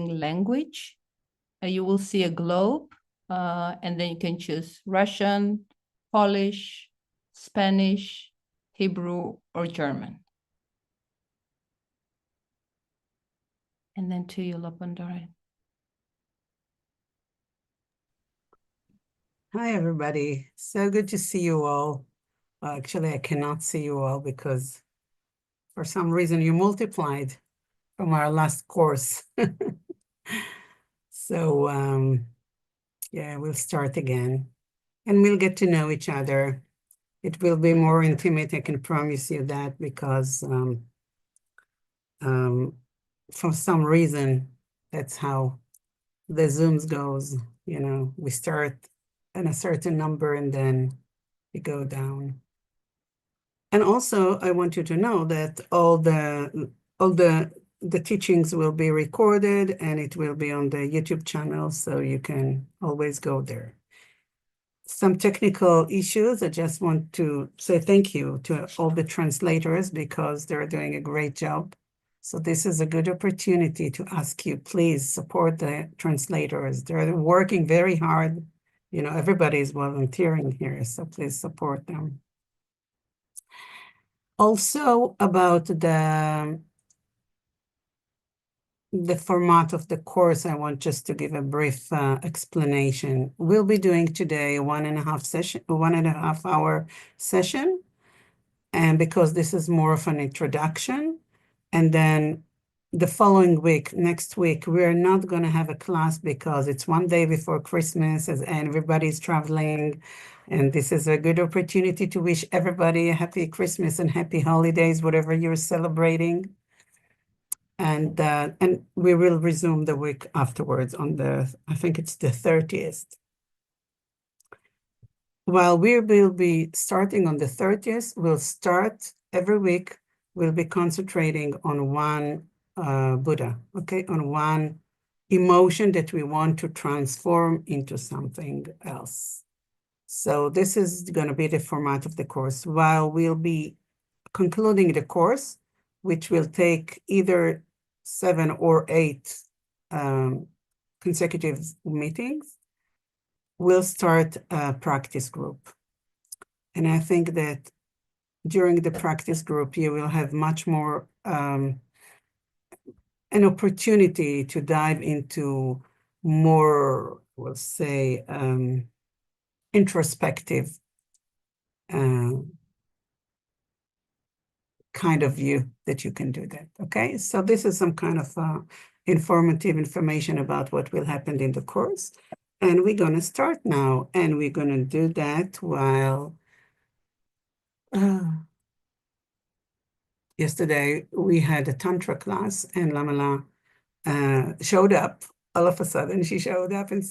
language. You will see a globe, and then you can choose Russian, Polish, Spanish, Hebrew, or German. And then to you, Lopandore. Hi, everybody. So good to see you all. Well, actually, I cannot see you all because for some reason you multiplied from our last course. So, yeah, we'll start again and we'll get to know each other. It will be more intimate, I can promise you that, because for some reason, that's how the Zooms goes. You know, we start at a certain number and then we go down. And also, I want you to know that all the teachings will be recorded and it will be on the YouTube channel, so you can always go there. Some technical issues. I just want to say thank you to all the translators because they're doing a great job. So this is a good opportunity to ask you, please support the translators. They're working very hard. You know, everybody is volunteering here, so please support them. Also about the format of the course, I want just to give a brief explanation. We'll be doing today a 1.5 hour session, and because this is more of an introduction, and then the following week, next week, we're not going to have a class because it's one day before Christmas and everybody's traveling. And this is a good opportunity to wish everybody a happy Christmas and happy holidays, whatever you're celebrating. And we will resume the week afterwards on I think it's the 30th. While we will be starting on the 30th, we'll start every week. We'll be concentrating on one Buddha, okay, on one emotion that we want to transform into something else. So this is going to be the format of the course. While we'll be concluding the course, which will take either 7 or 8 consecutive meetings, we'll start a practice group. And I think that during the practice group, you will have much more an opportunity to dive into more, we'll say, introspective kind of view that you can do that, okay? So this is some kind of informative information about what will happen in the course. And we're going to start now, and we're going to do that while yesterday we had a Tantra class, and Lamala showed up. All of a sudden, she showed up and,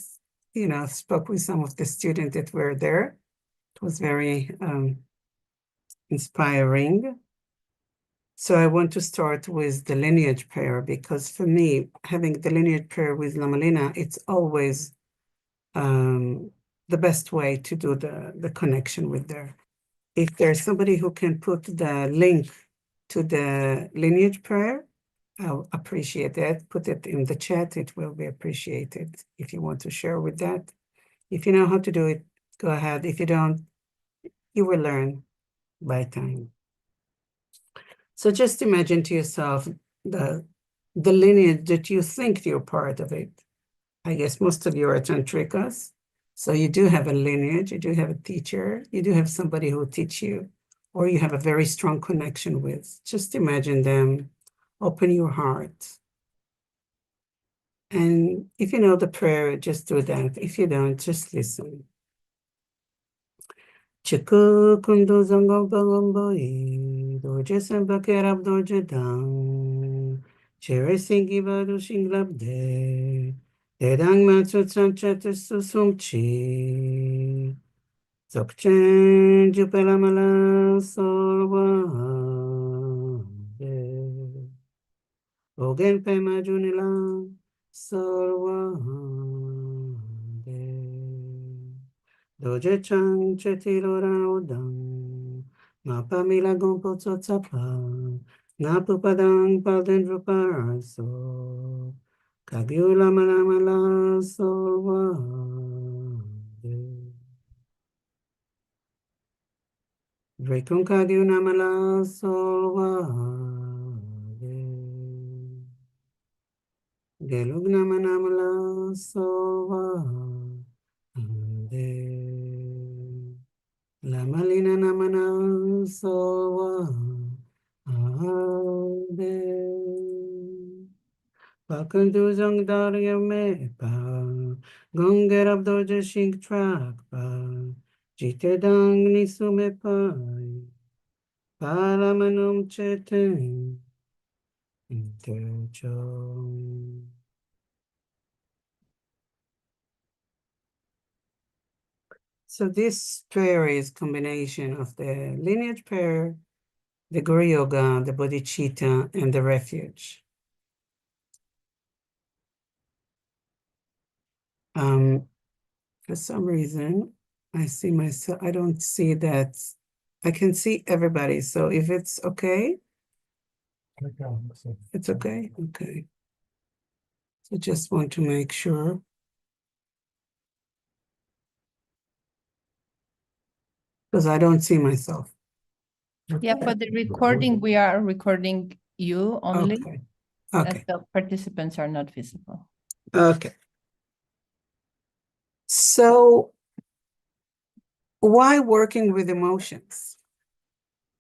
you know, spoke with some of the students that were there. It was very inspiring. So I want to start with the lineage prayer, because for me, having the lineage prayer with Lamalina, it's always the best way to do the connection with her. If there's somebody who can put the link to the lineage prayer, I'll appreciate that. Put it in the chat. It will be appreciated if you want to share with that. If you know how to do it, go ahead. If you don't, you will learn by time. So just imagine to yourself the lineage that you think you're part of it. I guess most of you are tantrikas. So you do have a lineage, you do have a teacher, you do have somebody who will teach you, or you have a very strong connection with. Just imagine them, open your heart. And if you know the prayer, just do that. If you don't, just listen. Chöku'i kundo zango bagombo doje sembake rab doje dang, chere singi badu singlabde, dedang matsu tsamchate susumchi, zokchen jupelamala solwa, ogen pe majunila solwa. Doje chang chetiro raudang, mapa milagong potso tsapa, napupadang palden ruparaso, Kagiu lama lama la sowa de. Rekun kagiu nama la sowa de. Gelug nama nama la sowa de. Lama lina nama na sowa de. Bakın düzeng daryame pa, gonger abdoje shink trak pa, jite dang nisume pai, palamanum cheten, interchom. So this prayer is combination of the lineage prayer, the Guru Yoga, the bodhicitta, and the refuge. For some reason, I see myself, I don't see that. I can see everybody. So if it's okay, it's okay. Okay. So just want to make sure. Because I don't see myself. Yeah, for the recording, we are recording you only, Okay. and Okay. the participants are not visible. Okay. So why working with emotions?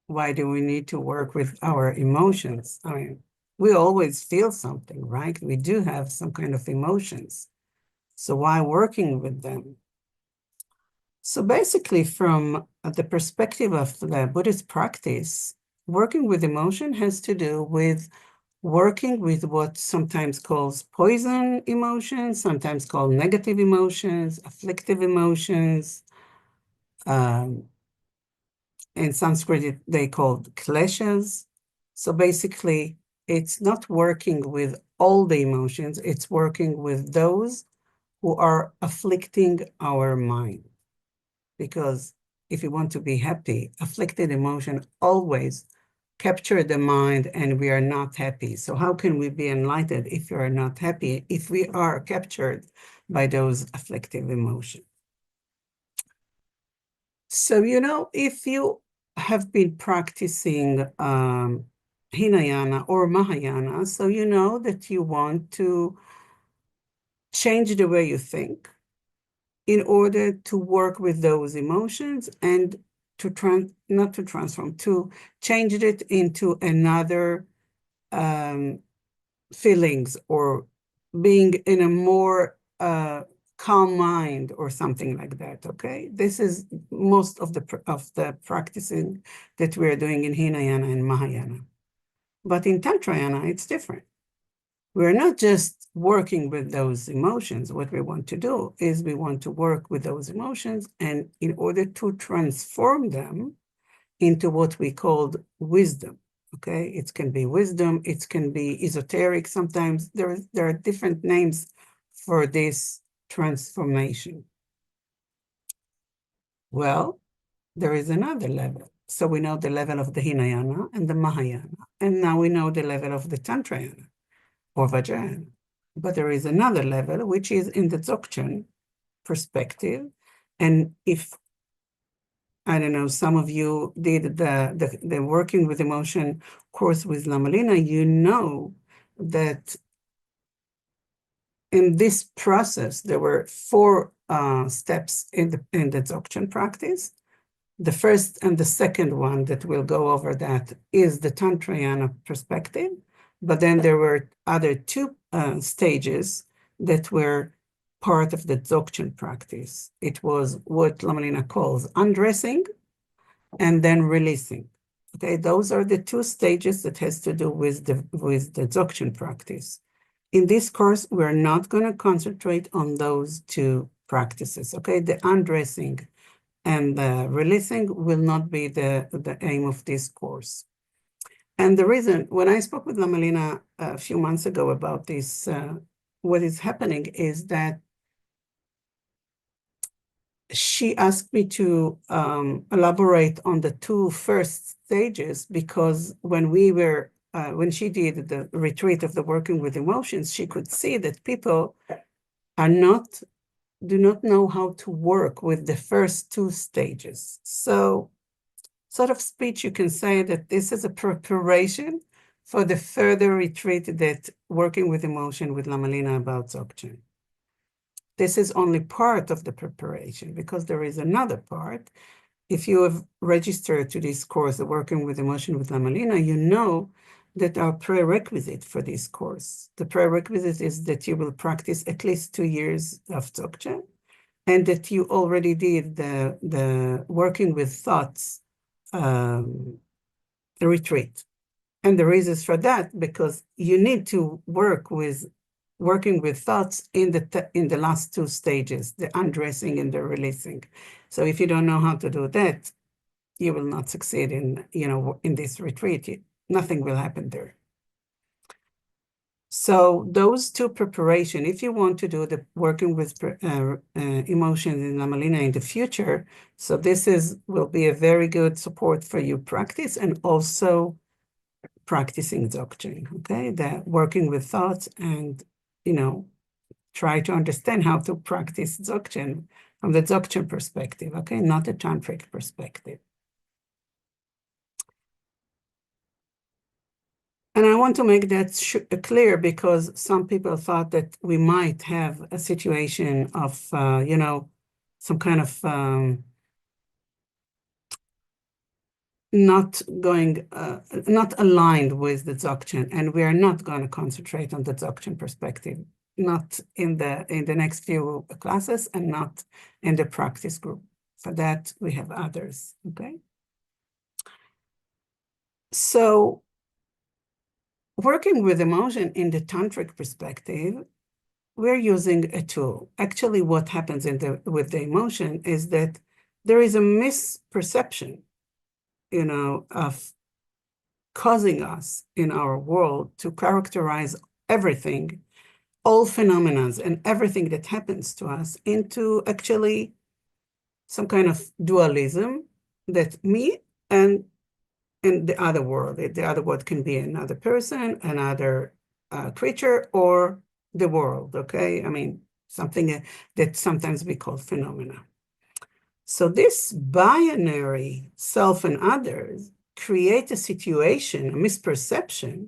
Why do we need to work with our emotions? I mean, we always feel something, right? We do have some kind of emotions. So why working with them? So basically, from the perspective of the Buddhist practice, working with emotion has to do with working with what sometimes calls poison emotions, sometimes called negative emotions, afflictive emotions. In Sanskrit, they called kleshas. So basically, it's not working with all the emotions, it's working with those who are afflicting our mind. Because if you want to be happy, afflicted emotion always capture the mind and we are not happy. So how can we be enlightened if we are not happy, if we are captured by those afflictive emotions? So, if you have been practicing Hinayana or Mahayana, so you know that you want to change the way you think in order to work with those emotions and not to transform, to change it into another feelings or being in a more calm mind or something like that. Okay, this is most of the practicing that we are doing in Hinayana and Mahayana, but in Tantrayana it's different. We're not just working with those emotions. What we want to do is we want to work with those emotions, and in order to transform them into what we called wisdom. Okay, it can be wisdom, it can be esoteric. Sometimes there are different names for this transformation. Well, there is another level. So we know the level of the Hinayana and the Mahayana, and now we know the level of the Tantrayana or Vajrayana. But there is another level, which is in the Dzogchen perspective. And if, I don't know, some of you did the working with emotion course with Lamalina, you know that in this process, there were 4 steps in the Dzogchen practice. The first and the second one that we'll go over that is the Tantrayana perspective, but then there were other 2 stages that were part of the Dzogchen practice. It was what Lamalina calls undressing and then releasing. Okay, those are the 2 stages that has to do with the Dzogchen practice. In this course, we're not going to concentrate on those 2 practices. Okay, the undressing and the releasing will not be the aim of this course. And the reason, when I spoke with Lamalina a few months ago about this, what is happening is that she asked me to elaborate on the 2 first stages, because when we were when she did the retreat of the working with emotions, she could see that people do not know how to work with the first two stages. So, sort of speech, you can say that this is a preparation for the further retreat that working with emotion with Lama Lina about Dzogchen. This is only part of the preparation, because there is another part. If you have registered to this course, the Working with Emotion with Lama Lina, you know that our prerequisite for this course, the prerequisite is that you will practice at least 2 years of Dzogchen, and that you already did the working with thoughts retreat. And the reasons for that, because you need to working with thoughts in the last two stages, the undressing and the releasing. So if you don't know how to do that, you will not succeed in this retreat. Nothing will happen there. So those two preparation, if you want to do the working with emotions in Lama Lina in the future, so this will be a very good support for you practice and also practicing Dzogchen, okay? The working with thoughts and, try to understand how to practice Dzogchen from the Dzogchen perspective, okay? Not the Tantric perspective. And I want to make that clear, because some people thought that we might have a situation of, some kind of not aligned with the Dzogchen, and we are not going to concentrate on the Dzogchen perspective, not in the next few classes, and not in the practice group. For that, we have others, okay? So, working with emotion in the tantric perspective, we're using a tool. Actually, what happens with the emotion is that there is a misperception, of causing us in our world to characterize everything, all phenomena and everything that happens to us, into actually some kind of dualism, that me and the other world. The other world can be another person, another creature, or the world, okay? I mean, something that sometimes we call phenomena. So this binary self and others create a situation, a misperception,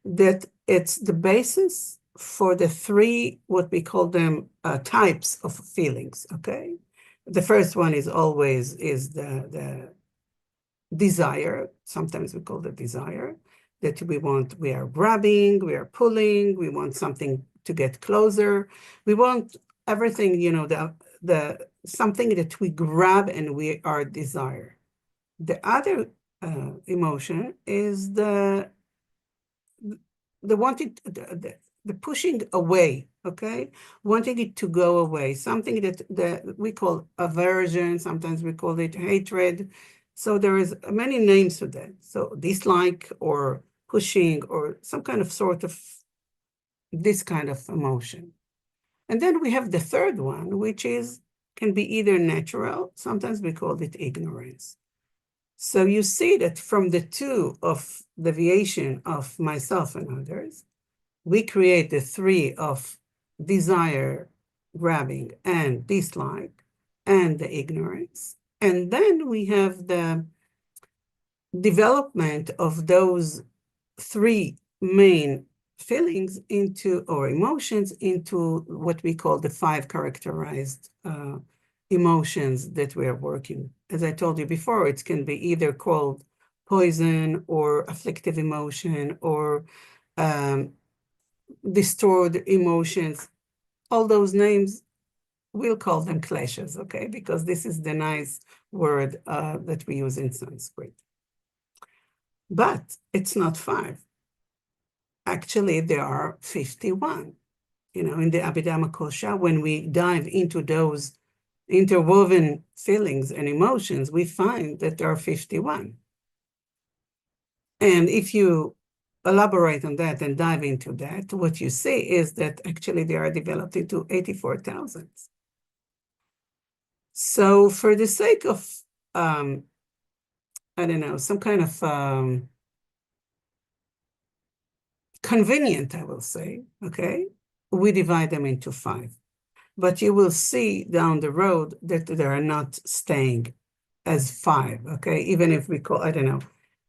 that it's the basis for the three, what we call them, types of feelings, okay? The first one is always the desire. Sometimes we call it desire, that we are grabbing, we are pulling, we want something to get closer. We want everything, the something that we grab and we are desire. The other emotion is the wanting, the pushing away, okay? Wanting it to go away, something that we call aversion, sometimes we call it hatred. So there is many names for that. So dislike or pushing or some kind of sort of this kind of emotion. And then we have the third one, which can be either natural, sometimes we call it ignorance. So you see that from the two of deviation of myself and others, we create the three of desire, grabbing, and dislike, and the ignorance. And then we have the development of those three main feelings or emotions into what we call the 5 characterized emotions that we are working. As I told you before, it can be either called poison or afflictive emotion or distorted emotions. All those names, we'll call them clashes, okay? Because this is the nice word that we use in Sanskrit. But it's not 5. Actually, there are 51. In the Abhidhamma Kosha, when we dive into those interwoven feelings and emotions, we find that there are 51. And if you elaborate on that and dive into that, what you see is that actually they are developed into 84,000. So for the sake of, I don't know, some kind of convenient, I will say, okay, we divide them into 5. But you will see down the road that they are not staying as 5, okay? Even if we call, I don't know,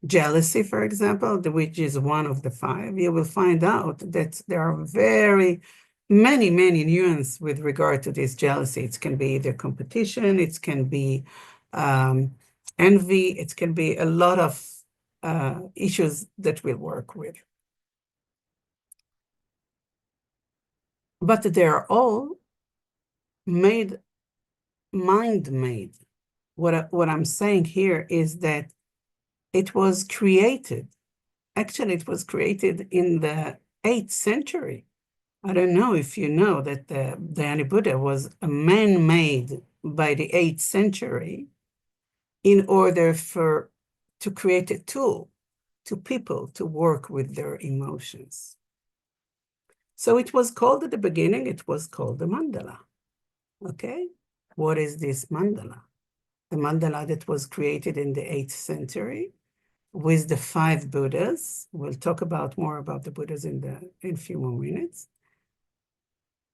jealousy, for example, which is one of the 5, you will find out that there are very many nuances with regard to this jealousy. It can be either competition, it can be envy, it can be a lot of issues that we'll work with. But they're all made, mind-made. What I'm saying here is that it was created. Actually, it was created in the 8th century. I don't know if you know that the Dhyani Buddha was a man-made by the 8th century in order to create a tool to people to work with their emotions. So it was called at the beginning, it was called the mandala. Okay? What is this mandala? The mandala that was created in the 8th century with the 5 Buddhas. We'll talk about more about the Buddhas in a few more minutes.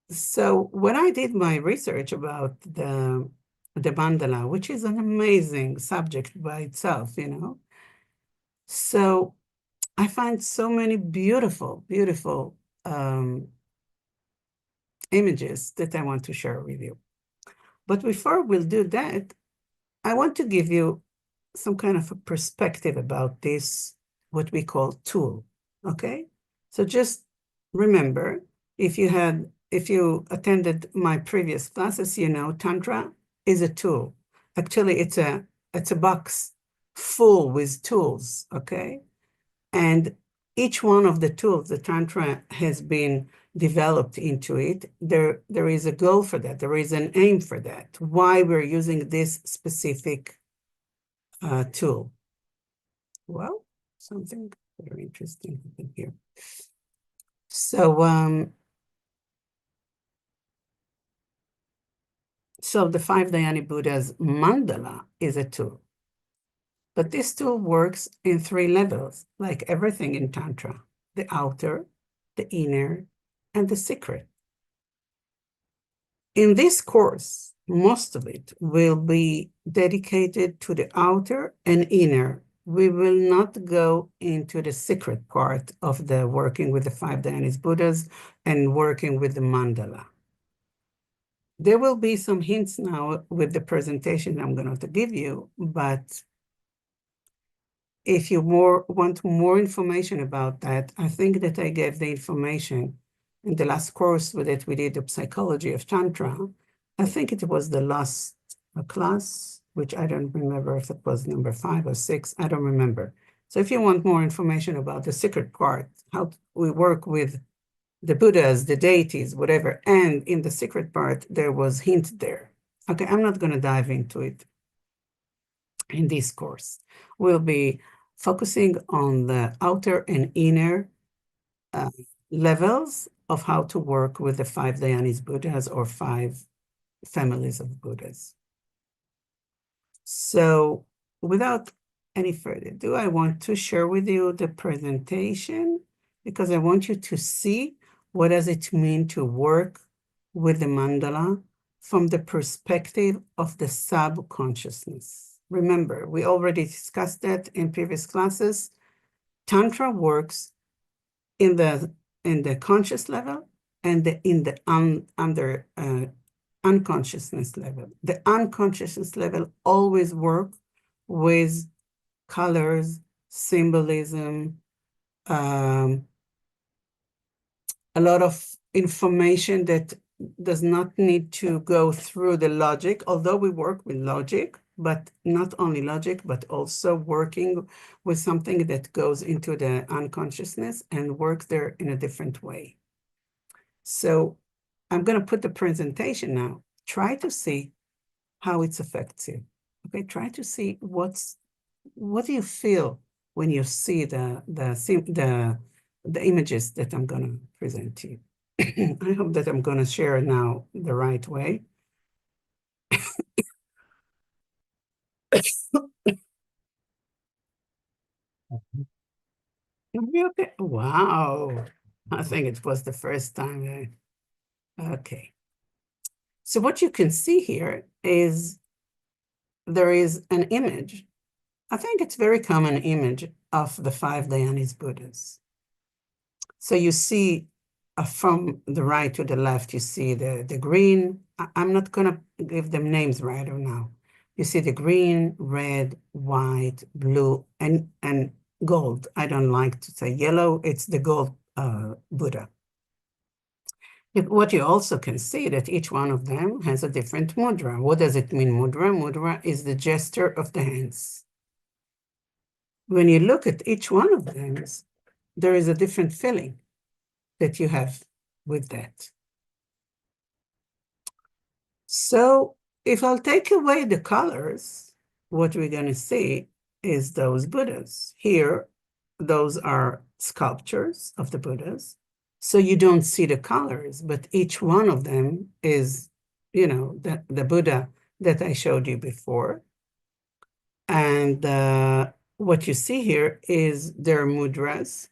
So when I did my research about the mandala, which is an amazing subject by itself, you know, so I find so many beautiful images that I want to share with you. But before we'll do that, I want to give you some kind of a perspective about this, what we call tool, okay? So just remember, if you attended my previous classes, you know, Tantra is a tool. Actually, it's a box full with tools, okay? And each one of the tools, the Tantra has been developed into it. There is a goal for that. There is an aim for that. Why we're using this specific tool? Well, something very interesting happened here. So, so the 5 Dhyani Buddhas mandala is a tool. But this tool works in 3 levels, like everything in Tantra: the outer, the inner, and the secret. In this course, most of it will be dedicated to the outer and inner. We will not go into the secret part of the working with the 5 Dhyanis Buddhas and working with the mandala. There will be some hints now with the presentation I'm going to give you, but if you want more information about that, I think that I gave the information in the last course that we did, the psychology of Tantra. I think it was the last class, which I don't remember if it was number 5 or 6. I don't remember. So if you want more information about the secret part, how we work with the Buddhas, the deities, whatever, and in the secret part, there was hint there. Okay, I'm not going to dive into it in this course. We'll be focusing on the outer and inner levels of how to work with the 5 Dhyanis Buddhas or 5 families of Buddhas. So without any further ado, I want to share with you the presentation because I want you to see what does it mean to work with the mandala from the perspective of the subconsciousness. Remember, we already discussed that in previous classes. Tantra works in the conscious level and in the unconsciousness level. The unconsciousness level always work with colors, symbolism, a lot of information that does not need to go through the logic, although we work with logic, but not only logic, but also working with something that goes into the unconsciousness and works there in a different way. So I'm going to put the presentation now. Try to see how it affects you. Okay, try to see what do you feel when you see the images that I'm going to present to you. I hope that I'm going to share now the right way. Okay. Wow. I think it was the first time. Okay. So what you can see here is there is an image. I think it's a very common image of the five Dhyanis Buddhas. So you see from the right to the left, you see the green. I'm not going to give them names right now. You see the green, red, white, blue, and gold. I don't like to say yellow. It's the gold Buddha. What you also can see that each one of them has a different mudra. What does it mean, mudra? Mudra is the gesture of the hands. When you look at each one of them, there is a different feeling that you have with that. So if I'll take away the colors, what we're going to see is those Buddhas. Here, those are sculptures of the Buddhas. So you don't see the colors, but each one of them is, the Buddha that I showed you before. And what you see here is their mudras,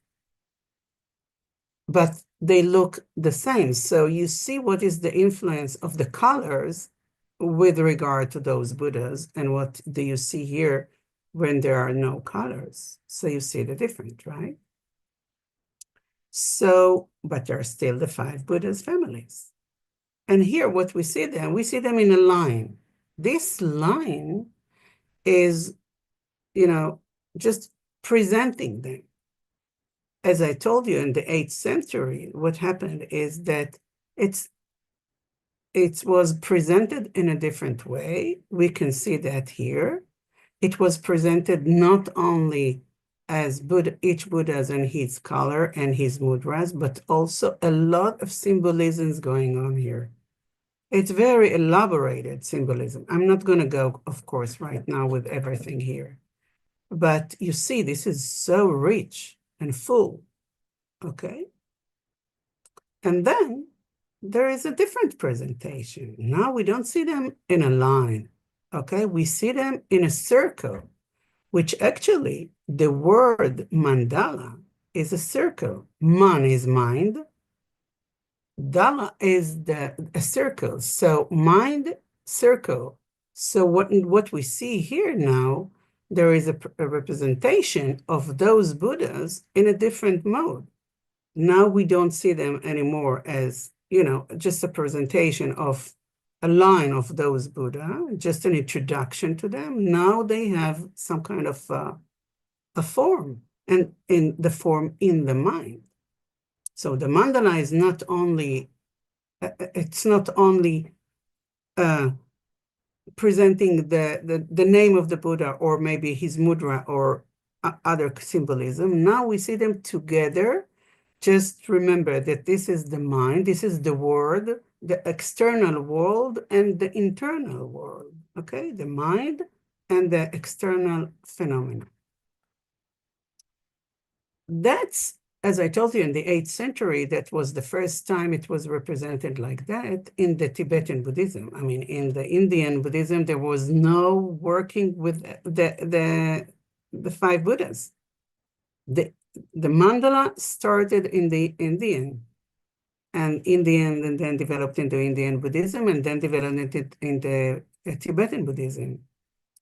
but they look the same. So you see what is the influence of the colors with regard to those Buddhas, and what do you see here when there are no colors? So you see the difference, right? So, but there are still the five Buddhas families. And here what we see them in a line. This line is, just presenting them. As I told you, in the 8th century, what happened is that it was presented in a different way. We can see that here. It was presented not only as each Buddha and his color and his mudras, but also a lot of symbolisms going on here. It's very elaborated symbolism. I'm not going to go, of course, right now with everything here. But you see, this is so rich and full. Okay. And then there is a different presentation. Now we don't see them in a line. Okay. We see them in a circle, which actually the word mandala is a circle. Man is mind. Dala is a circle. So mind, circle. So what we see here now, there is a representation of those Buddhas in a different mode. Now we don't see them anymore as, just a presentation of a line of those Buddha, just an introduction to them. Now they have some kind of a form, and in the form in the mind. So the mandala is not only, it's not only presenting the name of the Buddha or maybe his mudra or other symbolism. Now we see them together. Just remember that this is the mind, this is the world, the external world and the internal world, okay? The mind and the external phenomena. That's, as I told you, in the 8th century, that was the first time it was represented like that in the Tibetan Buddhism. I mean, in the Indian Buddhism, there was no working with the five Buddhas. The mandala started in the Indian, and then developed into Indian Buddhism, and then developed into Tibetan Buddhism.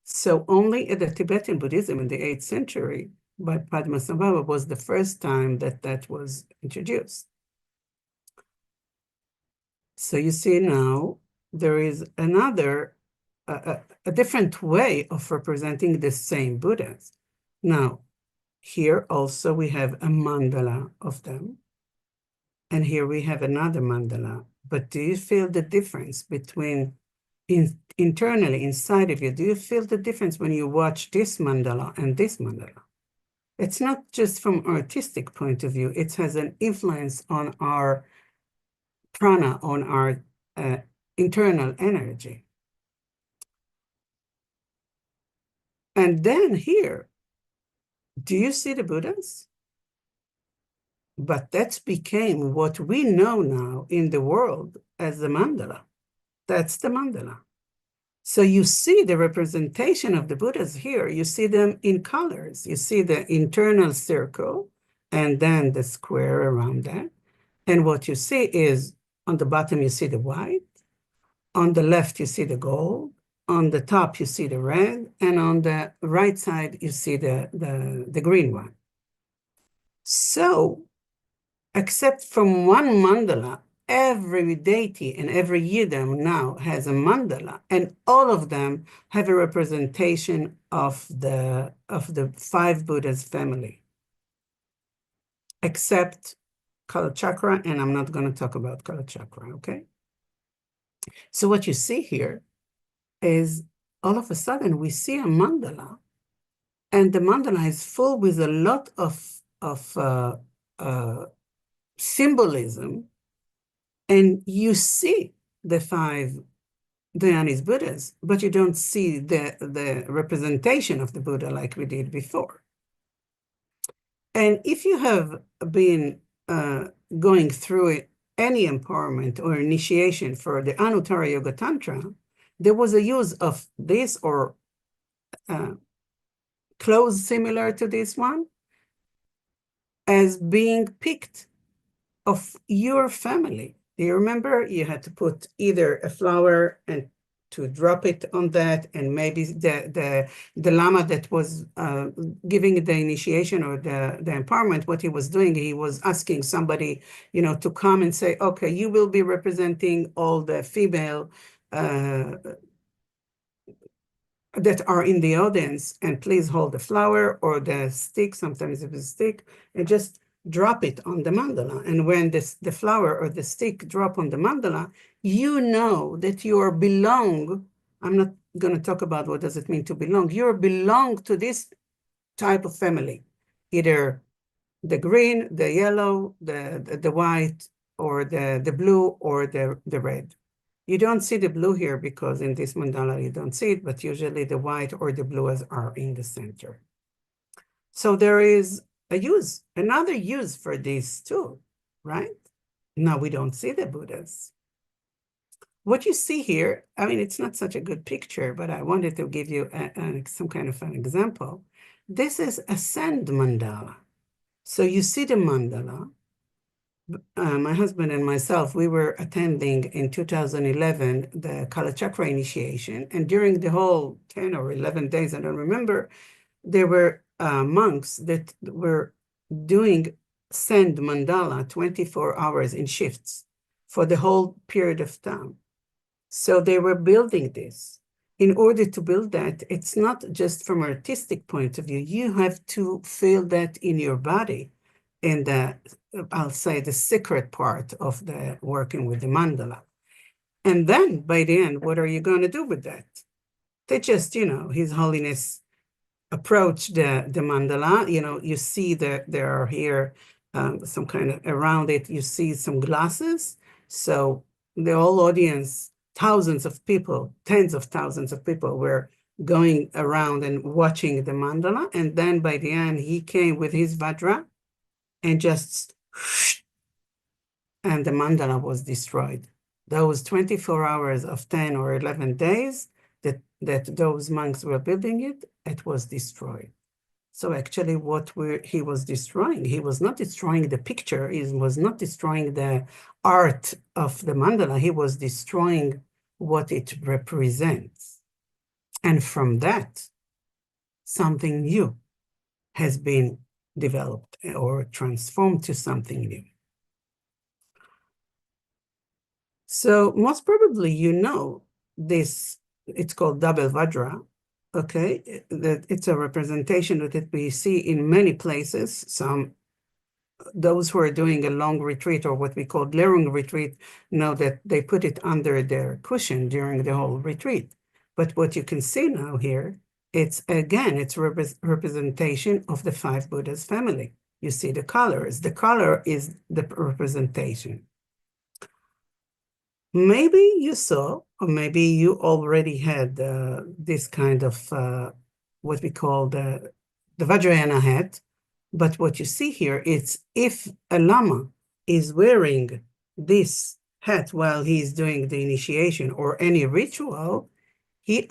So only the Tibetan Buddhism in the 8th century by Padmasambhava was the first time that was introduced. So you see now there is another, a different way of representing the same Buddhas. Now, here also we have a mandala of them. And here we have another mandala. But do you feel the difference between internally inside of you? Do you feel the difference when you watch this mandala and this mandala? It's not just from artistic point of view. It has an influence on our prana, on our internal energy. And then here, do you see the Buddhas? But that became what we know now in the world as the mandala. That's the mandala. So you see the representation of the Buddhas here. You see them in colors. You see the internal circle, and then the square around that. And what you see is on the bottom, you see the white. On the left, you see the gold. On the top, you see the red. And on the right side, you see the green one. So, except from one mandala, every deity and every yidam now has a mandala, and all of them have a representation of the five Buddhas family, except Kala Chakra, and I'm not going to talk about Kala Chakra, okay? So what you see here is all of a sudden we see a mandala, and the mandala is full with a lot of symbolism, and you see the five Dhyanis Buddhas, but you don't see the representation of the Buddha like we did before. And if you have been going through any empowerment or initiation for the Anuttara Yoga Tantra, there was a use of this or clothes similar to this one as being picked of your family. Do you remember? You had to put either a flower and to drop it on that, and maybe the lama that was giving the initiation or the empowerment, what he was doing, he was asking somebody, you know, to come and say, okay, you will be representing all the female that are in the audience, and please hold the flower or the stick, sometimes if it's a stick, and just drop it on the mandala. And when the flower or the stick drop on the mandala, you know that you belong. I'm not going to talk about what does it mean to belong. You belong to this type of family, either the green, the yellow, the white, or the blue, or the red. You don't see the blue here because in this mandala you don't see it, but usually the white or the blue are in the center. So there is another use for these too, right? Now we don't see the Buddhas. What you see here, I mean, it's not such a good picture, but I wanted to give you some kind of an example. This is a sand mandala. So you see the mandala. My husband and myself, we were attending in 2011 the Kala Chakra initiation, and during the whole 10 or 11 days, I don't remember, there were monks that were doing sand mandala 24 hours in shifts for the whole period of time. So they were building this. In order to build that, it's not just from an artistic point of view, you have to feel that in your body, in I'll say the secret part of the working with the mandala. And then by the end, what are you going to do with that? They just, you know, His Holiness approach the mandala. You know, you see that there are here some kind of around it, you see some glasses. So the whole audience, thousands of people, tens of thousands of people were going around and watching the mandala. And then by the end, he came with his vajra and just, and the mandala was destroyed. Those 24 hours of 10 or 11 days that those monks were building it was destroyed. So actually what he was destroying, he was not destroying the picture, he was not destroying the art of the mandala, he was destroying what it represents. And from that, something new has been developed or transformed to something new. So most probably you know this, it's called double vajra, okay? That it's a representation that we see in many places. Those who are doing a long retreat or what we call lerung retreat know that they put it under their cushion during the whole retreat. But what you can see now here, it's representation of the five Buddhas family. You see the colors. The color is the representation. Maybe you saw, or maybe you already had this kind of what we call the Vajrayana hat. But what you see here is if a lama is wearing this hat while he's doing the initiation or any ritual, he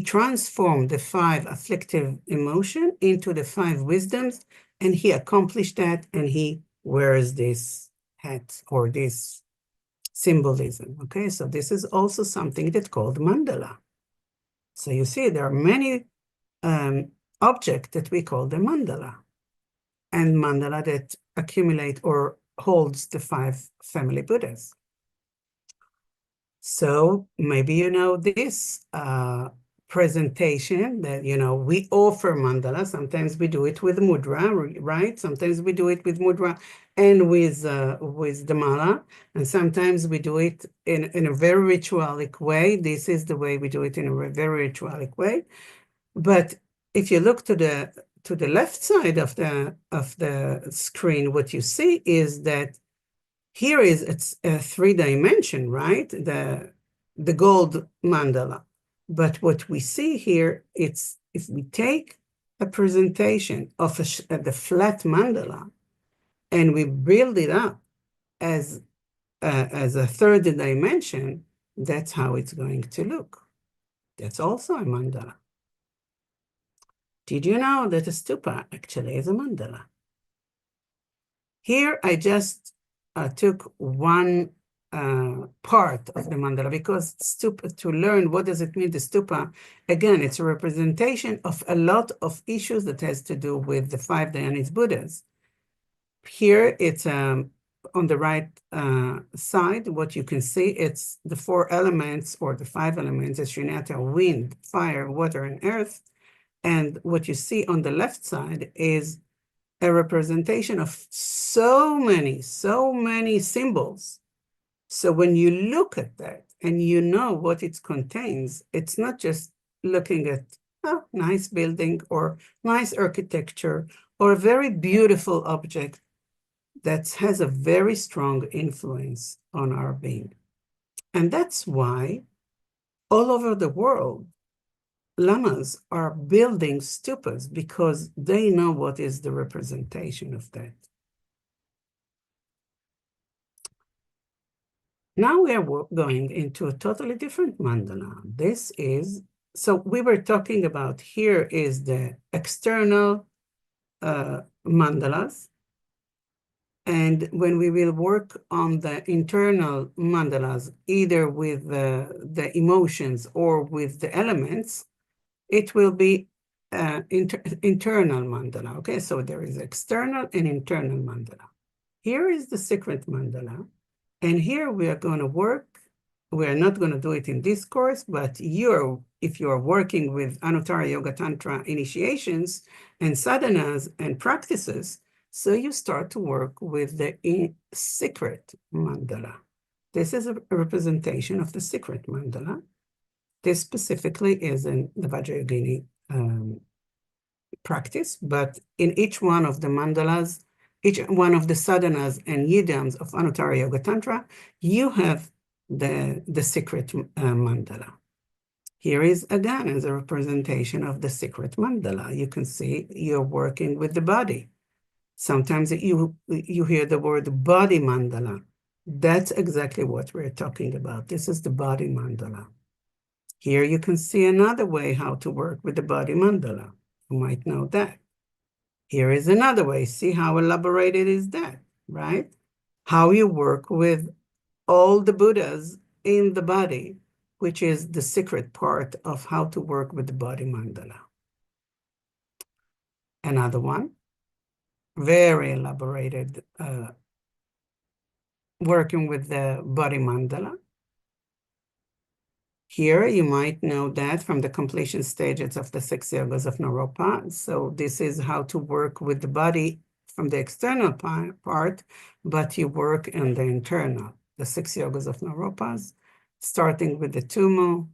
transformed the five afflictive emotion into the five wisdoms And he accomplished that, and he wears this hat or this symbolism. Okay, so this is also something that's called mandala. So you see, there are many objects that we call the mandala, and mandala that accumulate or holds the 5 family Buddhas. So maybe you know this presentation that, we offer mandala. Sometimes we do it with mudra, right? Sometimes we do it with mudra and with the mala. And sometimes we do it in a very ritualic way. This is the way we do it, in a very ritualic way. But if you look to the left side of the screen, what you see is that here it's a 3-dimension, right? The gold mandala. But what we see here, it's if we take a presentation of the flat mandala and we build it up as a 3rd dimension, that's how it's going to look. That's also a mandala. Did you know that a stupa actually is a mandala? Here I just took one part of the mandala, because stupa, to learn what does it mean, the stupa, again, it's a representation of a lot of issues that has to do with the 5 Dhyanic Buddhas. Here it's on the right side, what you can see, it's the 4 elements or the 5 elements, as Srinata, wind, fire, water, and earth. And what you see on the left side is a representation of so many symbols. So when you look at that and you know what it contains, it's not just looking at a nice building or nice architecture or a very beautiful object that has a very strong influence on our being. And that's why all over the world, lamas are building stupas, because they know what is the representation of that. Now we are going into a totally different mandala. This is, so we were talking about, here is the external mandalas. And when we will work on the internal mandalas, either with the emotions or with the elements, it will be internal mandala. Okay, so there is external and internal mandala. Here is the secret mandala. And here we are going to work. We are not going to do it in this course, but if you're working with Anuttara Yoga Tantra initiations and sadhanas and practices, so you start to work with the secret mandala. This is a representation of the secret mandala. This specifically is in the Vajrayogini practice, but in each one of the mandalas, each one of the sadhanas and yidams of Anuttara Yoga Tantra, you have the secret mandala. Here is again as a representation of the secret mandala. You can see you're working with the body. Sometimes you hear the word body mandala. That's exactly what we're talking about. This is the body mandala. Here you can see another way how to work with the body mandala. You might know that. Here is another way. See how elaborated is that, right? How you work with all the Buddhas in the body, which is the secret part of how to work with the body mandala. Another one, very elaborated, working with the body mandala. Here, you might know that from the completion stages of the 6 yogas of Naropa. So this is how to work with the body from the external part, but you work in the internal, the 6 yogas of Naropas, starting with the Tumu,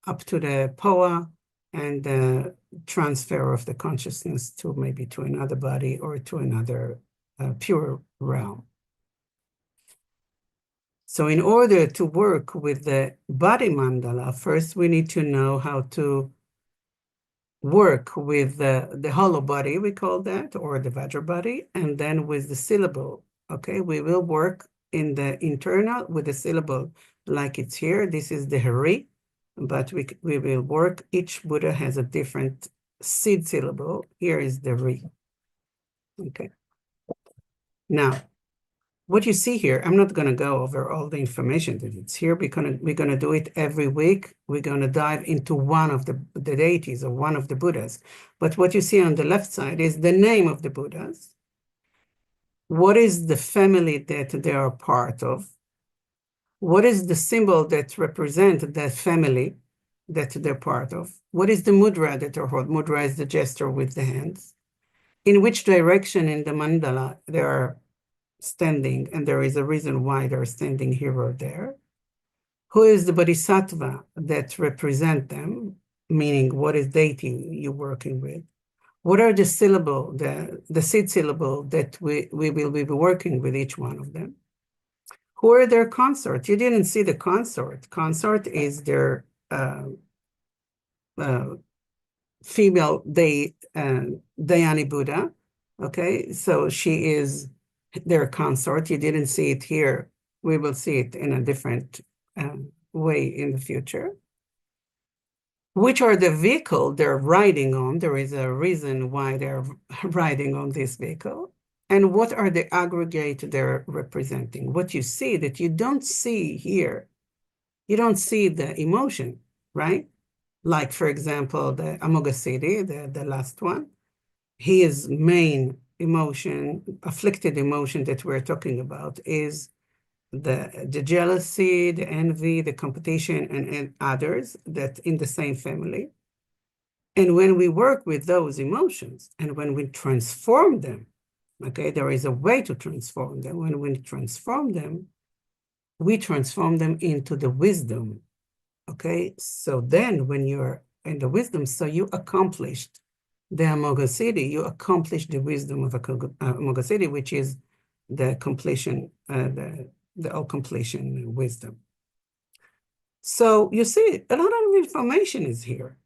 up to the Poa, and the transfer of the consciousness to maybe to another body or to another pure realm. So in order to work with the body mandala, first we need to know how to work with the hollow body, we call that, or the Vajra body, and then with the syllable. Okay, we will work in the internal with the syllable like it's here. This is the Hari, but we will work, each Buddha has a different seed syllable. Here is the Ri. Okay. Now, what you see here, I'm not going to go over all the information that it's here. We're going to do it every week. We're going to dive into one of the deities or one of the Buddhas. But what you see on the left side is the name of the Buddhas. What is the family that they are part of? What is the symbol that represents that family that they're part of? What is the mudra that they're holding? Mudra is the gesture with the hands. In which direction in the mandala they are standing, and there is a reason why they're standing here or there. Who is the bodhisattva that represent them, meaning what is deity you're working with? What are the syllable, the seed syllable that we will be working with each one of them? Who are their consort? You didn't see the consort. Consort is their female Dhyani Buddha. Okay, so she is their consort. You didn't see it here. We will see it in a different way in the future. Which are the vehicle they're riding on? There is a reason why they're riding on this vehicle. And what are the aggregate they're representing? What you see that you don't see here, you don't see the emotion, right? Like, for example, the Amoghasiddhi, the last one, his main emotion, afflicted emotion that we're talking about is the jealousy, the envy, the competition, and others that in the same family. And when we work with those emotions and when we transform them, okay, there is a way to transform them. When we transform them, we transform them into the wisdom, okay? So then when you're in the wisdom, so you accomplished the Amoghasiddhi, you accomplished the wisdom of Amoghasiddhi, which is the completion, the all completion wisdom. So you see, a lot of information is here.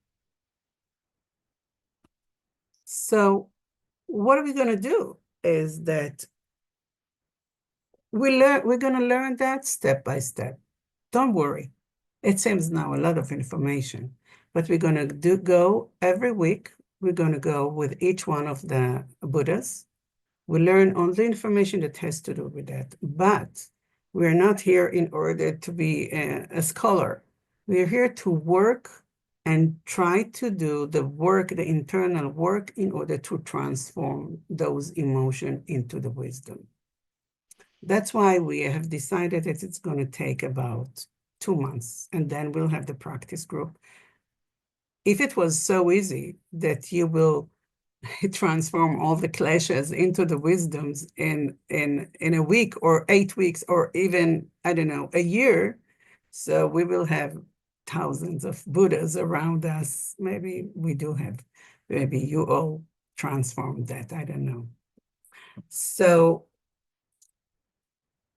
So what are we going to do is that we're going to learn that step by step. Don't worry. It seems now a lot of information, but we're going to go every week. We're going to go with each one of the Buddhas. We learn all the information that has to do with that, but we're not here in order to be a scholar. We're here to work and try to do the work, the internal work, in order to transform those emotions into the wisdom. That's why we have decided that it's going to take about 2 months, and then we'll have the practice group. If it was so easy that you will transform all the clashes into the wisdoms in a week or 8 weeks or even, I don't know, a year, so we will have thousands of Buddhas around us. Maybe we do have, maybe you all transformed that, I don't know. So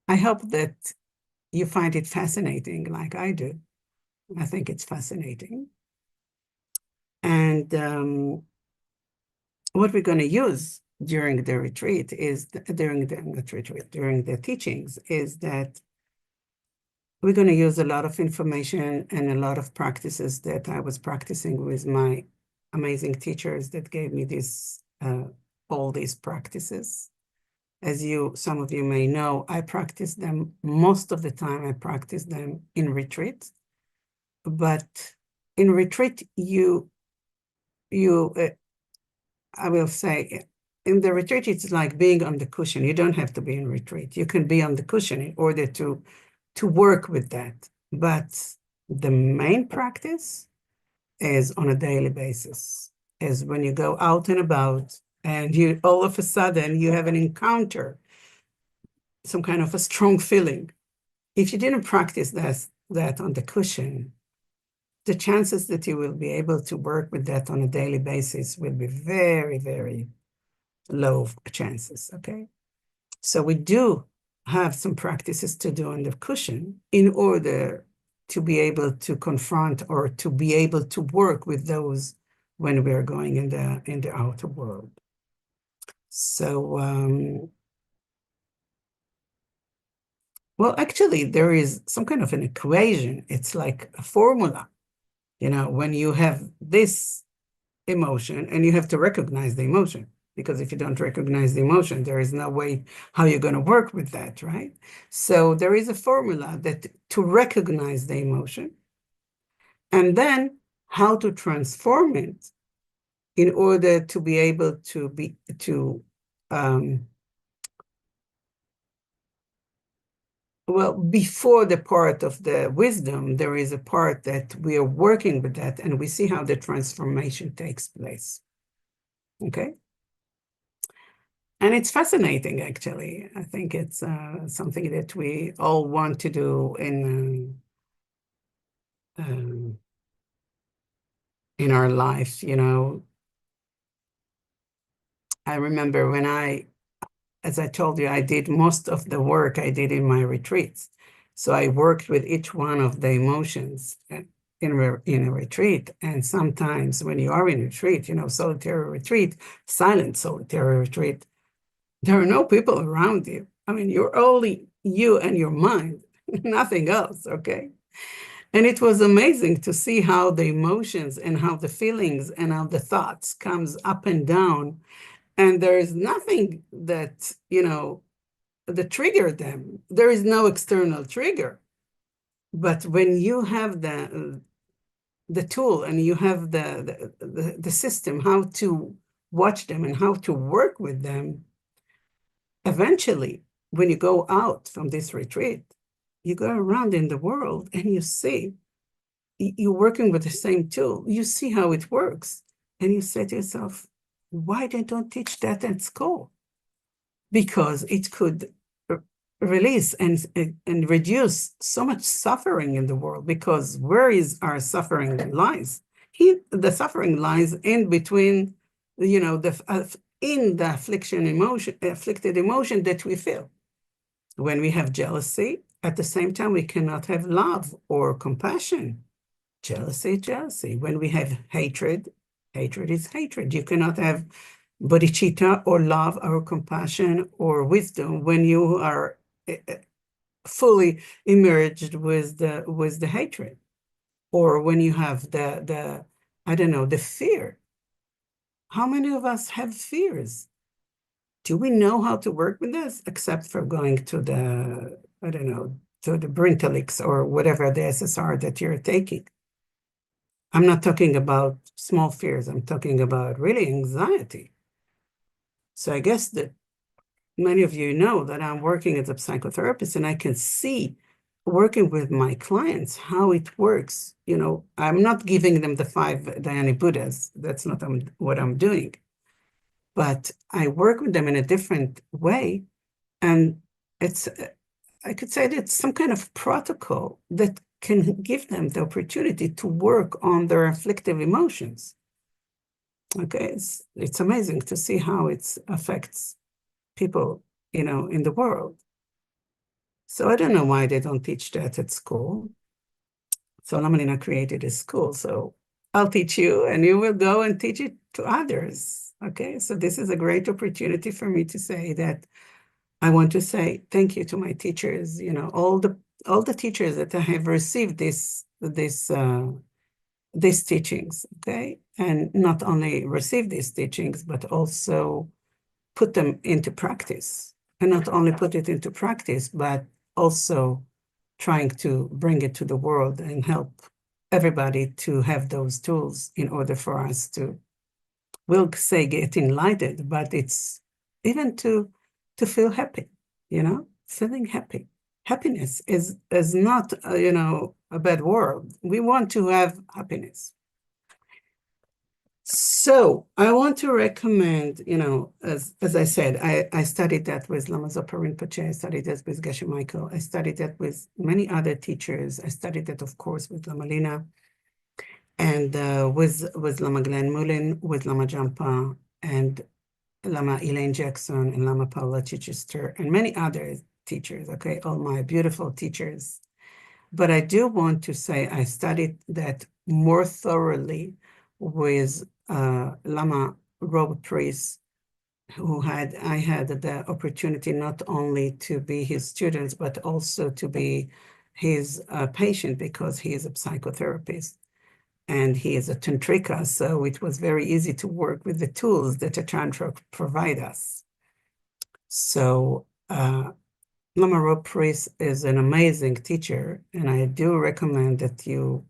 I hope that you find it fascinating like I do. I think it's fascinating. And what we're going to use during the retreat is, during the teachings, is that we're going to use a lot of information and a lot of practices that I was practicing with my amazing teachers that gave me this, all these practices. As some of you may know, I practice them most of the time. I practice them in retreat, but in retreat, I will say, in the retreat, it's like being on the cushion. You don't have to be in retreat. You can be on the cushion in order to work with that. But the main practice is on a daily basis, is when you go out and about and you all of a sudden you have an encounter, some kind of a strong feeling. If you didn't practice that on the cushion, the chances that you will be able to work with that on a daily basis will be very, very low chances, okay? So we do have some practices to do on the cushion in order to be able to confront or to be able to work with those when we're going in the outer world. So, well, actually, there is some kind of an equation. It's like a formula. You know, when you have this emotion, and you have to recognize the emotion. because if you don't recognize the emotion, there is no way how you're going to work with that, right? So there is a formula that to recognize the emotion and then how to transform it in order to be able to well, before the part of the wisdom, there is a part that we are working with that and we see how the transformation takes place. Okay? And it's fascinating, actually. I think it's something that we all want to do in our life, you know. I remember when as I told you, I did most of the work I did in my retreats. So I worked with each one of the emotions in a retreat. And sometimes when you are in retreat, you know, solitary retreat, silent solitary retreat, there are no people around you. I mean, you're only you and your mind, nothing else, okay? And it was amazing to see how the emotions and how the feelings and how the thoughts comes up and down. And there is nothing that, you know, that triggered them. There is no external trigger. But when you have the tool and you have the system, how to watch them and how to work with them, eventually, when you go out from this retreat, you go around in the world and you see, you're working with the same tool, you see how it works. And you say to yourself, why they don't teach that at school? Because it could release and reduce so much suffering in the world, because where is our suffering lies? The suffering lies in between, you know, in the afflicted emotion that we feel. When we have jealousy, at the same time, we cannot have love or compassion. Jealousy, jealousy. When we have hatred, hatred is hatred. You cannot have bodhicitta or love or compassion or wisdom when you are fully immersed with the hatred, or when you have the I don't know, the fear. How many of us have fears? Do we know how to work with this except for going to the, I don't know, to the Brintalix or whatever the SSR that you're taking? I'm not talking about small fears. I'm talking about really anxiety. So I guess that many of you know that I'm working as a psychotherapist, and I can see working with my clients how it works. You know, I'm not giving them the 5 Dhyani Buddhas. That's not what I'm doing. But I work with them in a different way. And it's, I could say that it's some kind of protocol that can give them the opportunity to work on their afflictive emotions. Okay, it's amazing to see how it affects people, you know, in the world. So I don't know why they don't teach that at school. So Lamalina created a school. So I'll teach you and you will go and teach it to others. Okay, so this is a great opportunity for me to say that I want to say thank you to my teachers, you know, all the teachers that I have received these teachings, okay? And not only receive these teachings, but also put them into practice. And not only put it into practice, but also trying to bring it to the world and help everybody to have those tools in order for us to, we'll say, get enlightened, but it's even to feel happy, you know, feeling happy. Happiness is not, you know, a bad word. We want to have happiness. So I want to recommend, you know, as I said, I studied that with Lama Zopa Rinpoche, I studied that with Geshe Michael, I studied that with many other teachers. I studied that, of course, with Lama Lina, and with Lama Glenn Mullen, with Lama Jampa, and Lama Elaine Jackson, and Lama Paula Chichester, and many other teachers, okay, all my beautiful teachers. But I do want to say I studied that more thoroughly with Lama Robert Priest, I had the opportunity not only to be his student, but also to be his patient, because he is a psychotherapist. and he is a tantrika, so it was very easy to work with the tools that a tantra provide us. So Lama Rob Priest is an amazing teacher, and I do recommend that you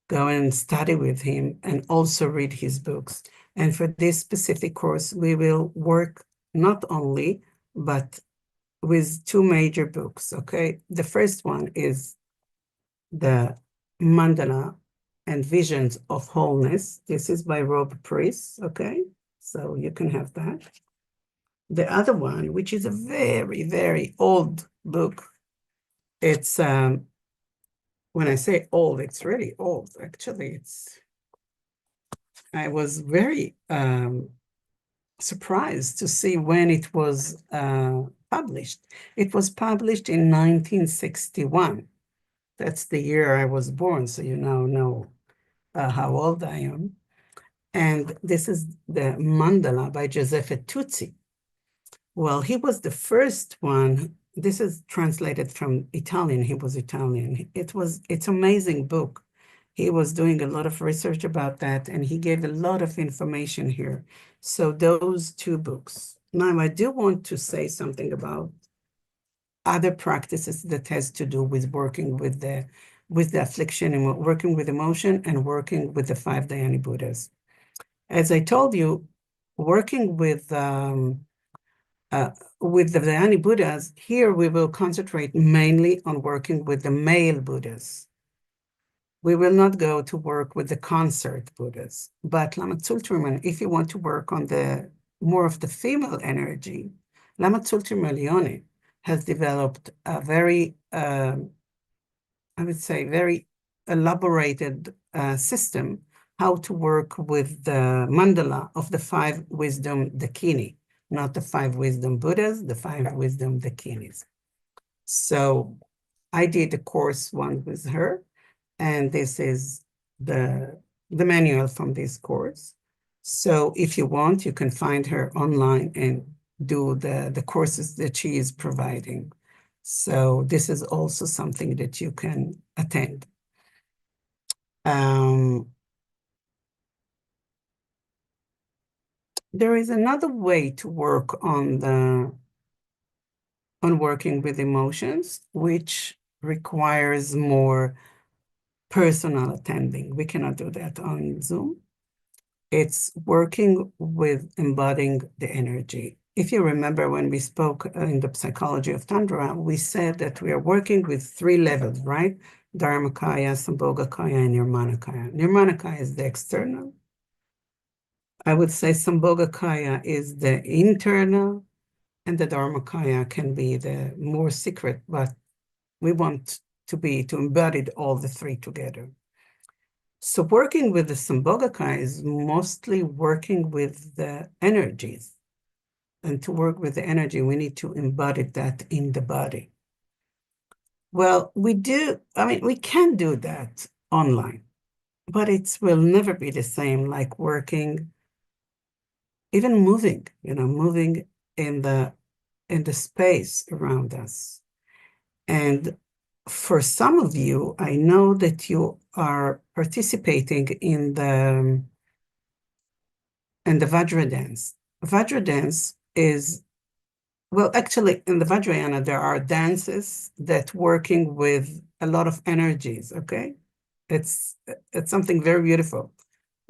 go and study with him and also read his books. And for this specific course, we will work not only, but with two major books, okay? The first one is the Mandala and Visions of Wholeness. This is by Rob Priest, okay? So you can have that. The other one, which is a very, very old book, it's, when I say old, it's really old. Actually, I was very surprised to see when it was published. It was published in 1961. That's the year I was born, so you now know how old I am. And this is the Mandala by Giuseppe Tutsi. Well, he was the first one. This is translated from Italian. He was Italian. It's an amazing book. He was doing a lot of research about that, and he gave a lot of information here. So those two books. Now, I do want to say something about other practices that has to do with working with the affliction and working with emotion and working with the 5 Dhyani Buddhas. As I told you, working with the Dhyani Buddhas, here we will concentrate mainly on working with the male Buddhas. We will not go to work with the concert Buddhas, but Lama Tsultrim, if you want to work on the more of the female energy, Lama Tsultrim Leone has developed a very, I would say, very elaborated system how to work with the mandala of the 5 wisdom dakini, not the 5 wisdom Buddhas, the 5 wisdom dakinis. So I did a course one with her, and this is the manual from this course. So if you want, you can find her online and do the courses that she is providing. So this is also something that you can attend. There is another way to work on working with emotions, which requires more personal attending. We cannot do that on Zoom. It's working with embodying the energy. If you remember when we spoke in the psychology of Tantra, we said that we are working with 3 levels, right? Dharmakaya, Sambhogakaya, and Nirmanakaya. Nirmanakaya is the external. I would say Sambhogakaya is the internal, and the Dharmakaya can be the more secret, but we want to embody all the 3 together. So working with the Sambhogakaya is mostly working with the energies. And to work with the energy, we need to embody that in the body. Well, we can do that online, but it will never be the same like working, even moving, moving in the space around us. And for some of you, I know that you are participating in the Vajra dance. Vajra dance is, well, actually, in the Vajrayana, there are dances that working with a lot of energies, okay? It's something very beautiful.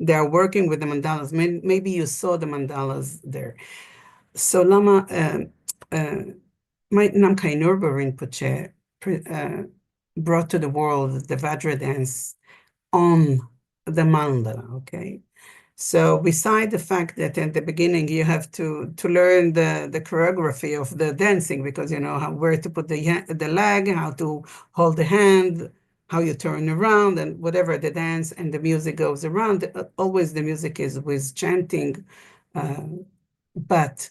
They are working with the mandalas. Maybe you saw the mandalas there. So Lama, my Namkhai Norbu Rinpoche brought to the world the Vajra dance on the mandala, okay? So beside the fact that at the beginning you have to learn the choreography of the dancing, because you know where to put the leg, how to hold the hand, how you turn around, and whatever the dance and the music goes around. Always the music is with chanting, but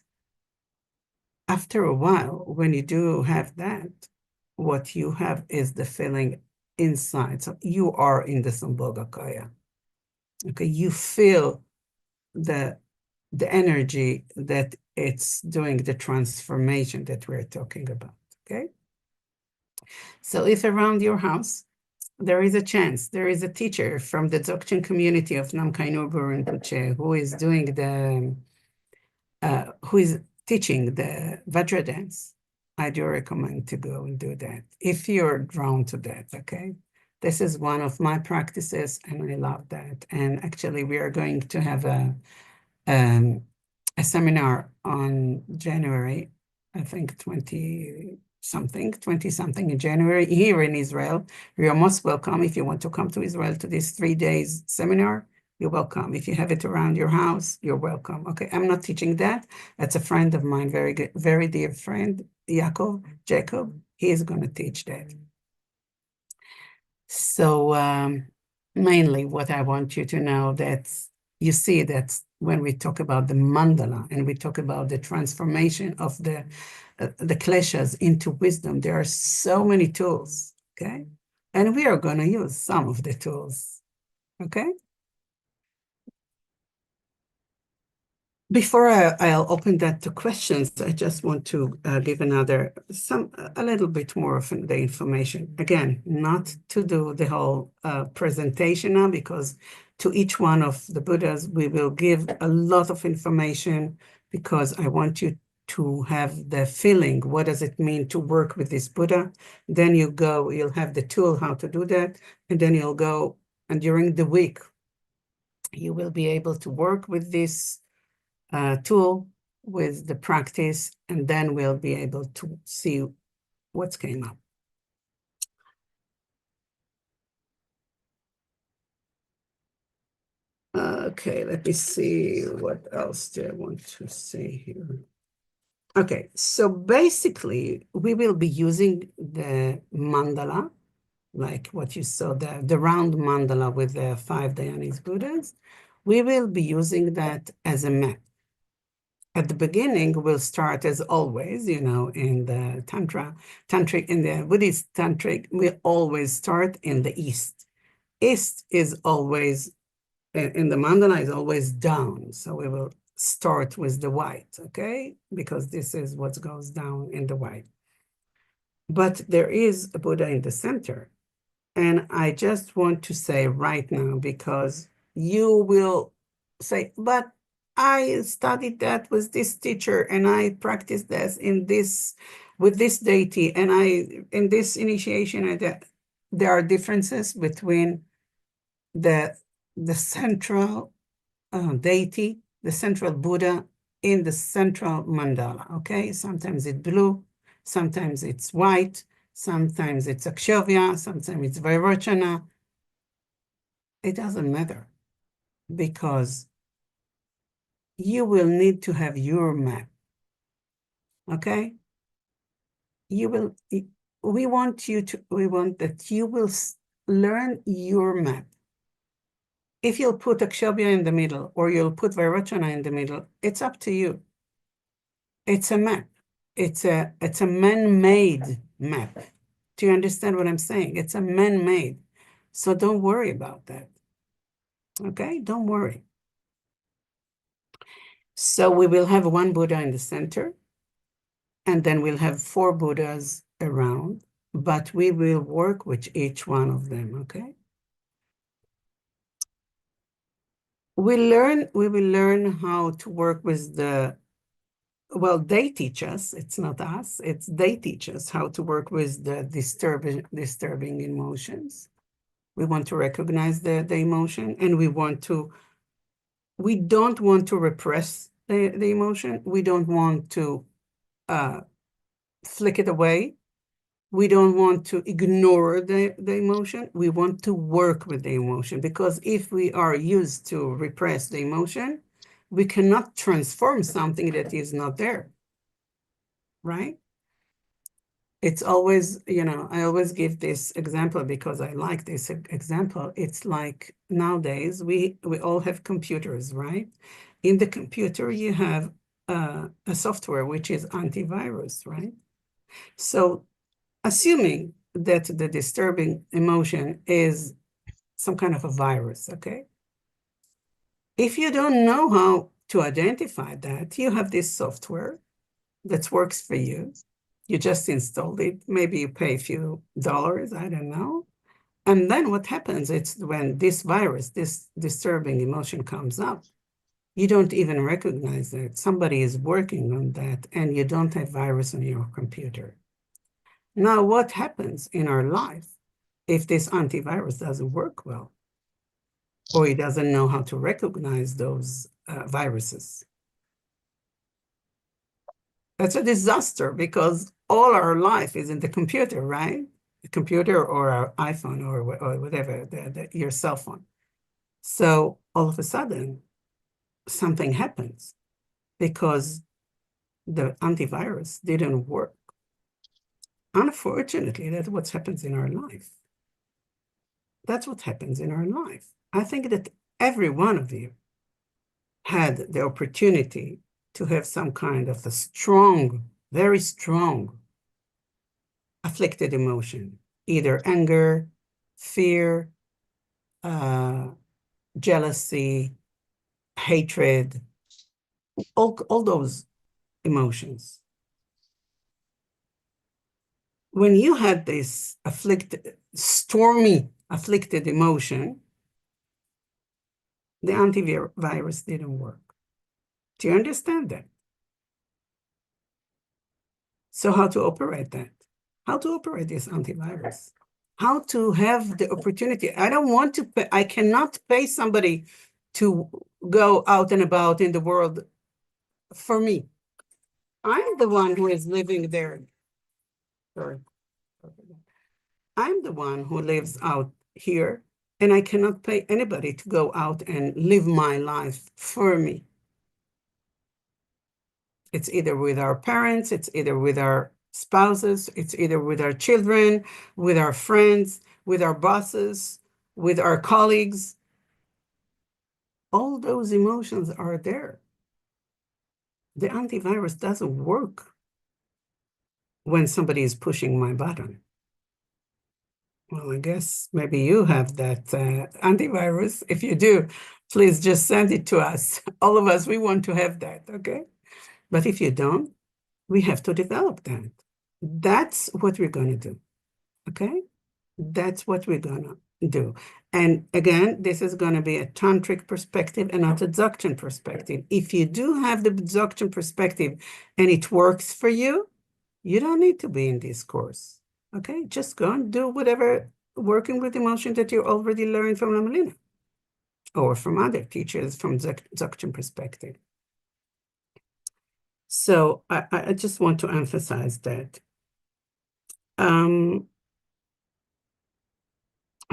after a while, when you do have that, what you have is the feeling inside. So you are in the Sambhogakaya. Okay, you feel the energy that it's doing the transformation that we're talking about, okay? So if around your house, there is a chance, there is a teacher from the Dzogchen community of Namkhai Norbu Rinpoche who is doing who is teaching the Vajra dance. I do recommend to go and do that if you're drawn to that, okay? This is one of my practices and I love that. And actually we are going to have a seminar on January, I think 20 something in January here in Israel. You are most welcome if you want to come to Israel to this 3 days seminar. You're welcome. If you have it around your house, you're welcome. Okay, I'm not teaching that. That's a friend of mine, very good, very dear friend, Jacob. He is going to teach that. So mainly what I want you to know that you see that when we talk about the mandala and we talk about the transformation of the kleshas into wisdom, there are so many tools, okay? And we are going to use some of the tools, okay? Before I'll open that to questions, I just want to give a little bit more of the information. Again, not to do the whole presentation now, because to each one of the Buddhas, we will give a lot of information because I want you to have the feeling, what does it mean to work with this Buddha? Then you'll have the tool how to do that, and then you'll go, and during the week, you will be able to work with this tool with the practice, and then we'll be able to see what's came up. Okay, let me see what else do I want to say here. Okay, so basically we will be using the mandala, like what you saw, the round mandala with the 5 Dhyanic Buddhas. We will be using that as a map. At the beginning, we'll start as always, in the tantric, in the Buddhist tantric, we always start in the east. East is always, in the mandala, is always down. So we will start with the white, okay? Because this is what goes down in the white. But there is a Buddha in the center. And I just want to say right now, because you will say, but I studied that with this teacher and I practiced this with this deity and in this initiation, and that there are differences between the central deity, the central Buddha in the central mandala, okay? Sometimes it's blue, sometimes it's white, sometimes it's Akshavya, sometimes it's Vairocana. It doesn't matter because you will need to have your map, okay? We want that you will learn your map. If you'll put Akshavya in the middle or you'll put Vairocana in the middle, it's up to you. It's a map. It's a man-made map. Do you understand what I'm saying? It's a man-made. So don't worry about that. Okay? Don't worry. So we will have one Buddha in the center, and then we'll have 4 Buddhas around, but we will work with each one of them, okay? We will learn how to work with they teach us, it's not us, they teach us how to work with the disturbing emotions. We want to recognize the emotion, and we don't want to repress the emotion. We don't want to flick it away. We don't want to ignore the emotion. We want to work with the emotion, because if we are used to repress the emotion, we cannot transform something that is not there, right? It's always, I always give this example because I like this example. It's like nowadays we all have computers, right? In the computer, you have a software which is antivirus, right? So assuming that the disturbing emotion is some kind of a virus, okay? If you don't know how to identify that, you have this software that works for you. You just installed it. Maybe you pay a few dollars, I don't know. And then what happens, it's when this virus, this disturbing emotion comes up, you don't even recognize that somebody is working on that and you don't have virus on your computer. Now, what happens in our life if this antivirus doesn't work well, or it doesn't know how to recognize those viruses? That's a disaster because all our life is in the computer, right? The computer or our iPhone or whatever, your cell phone. So all of a sudden, something happens because the antivirus didn't work. Unfortunately, that's what happens in our life. That's what happens in our life. I think that every one of you had the opportunity to have some kind of a strong, very strong afflicted emotion, either anger, fear, jealousy, hatred, all those emotions. When you had this stormy, afflicted emotion, the antivirus didn't work. Do you understand that? So how to operate that? How to operate this antivirus? How to have the opportunity? I don't want to pay, I cannot pay somebody to go out and about in the world for me. I'm the one who is living there. Sorry. I'm the one who lives out here, and I cannot pay anybody to go out and live my life for me. It's either with our parents, it's either with our spouses, it's either with our children, with our friends, with our bosses, with our colleagues. All those emotions are there. The antivirus doesn't work when somebody is pushing my button. Well, I guess maybe you have that antivirus. If you do, please just send it to us. All of us, we want to have that, okay? But if you don't, we have to develop that. That's what we're going to do, okay? That's what we're going to do. And again, this is going to be a tantric perspective and not a Dzogchen perspective. If you do have the Dzogchen perspective and it works for you, you don't need to be in this course, okay? Just go and do whatever working with emotion that you already learned from Lamalina or from other teachers from Dzogchen perspective. So I just want to emphasize that.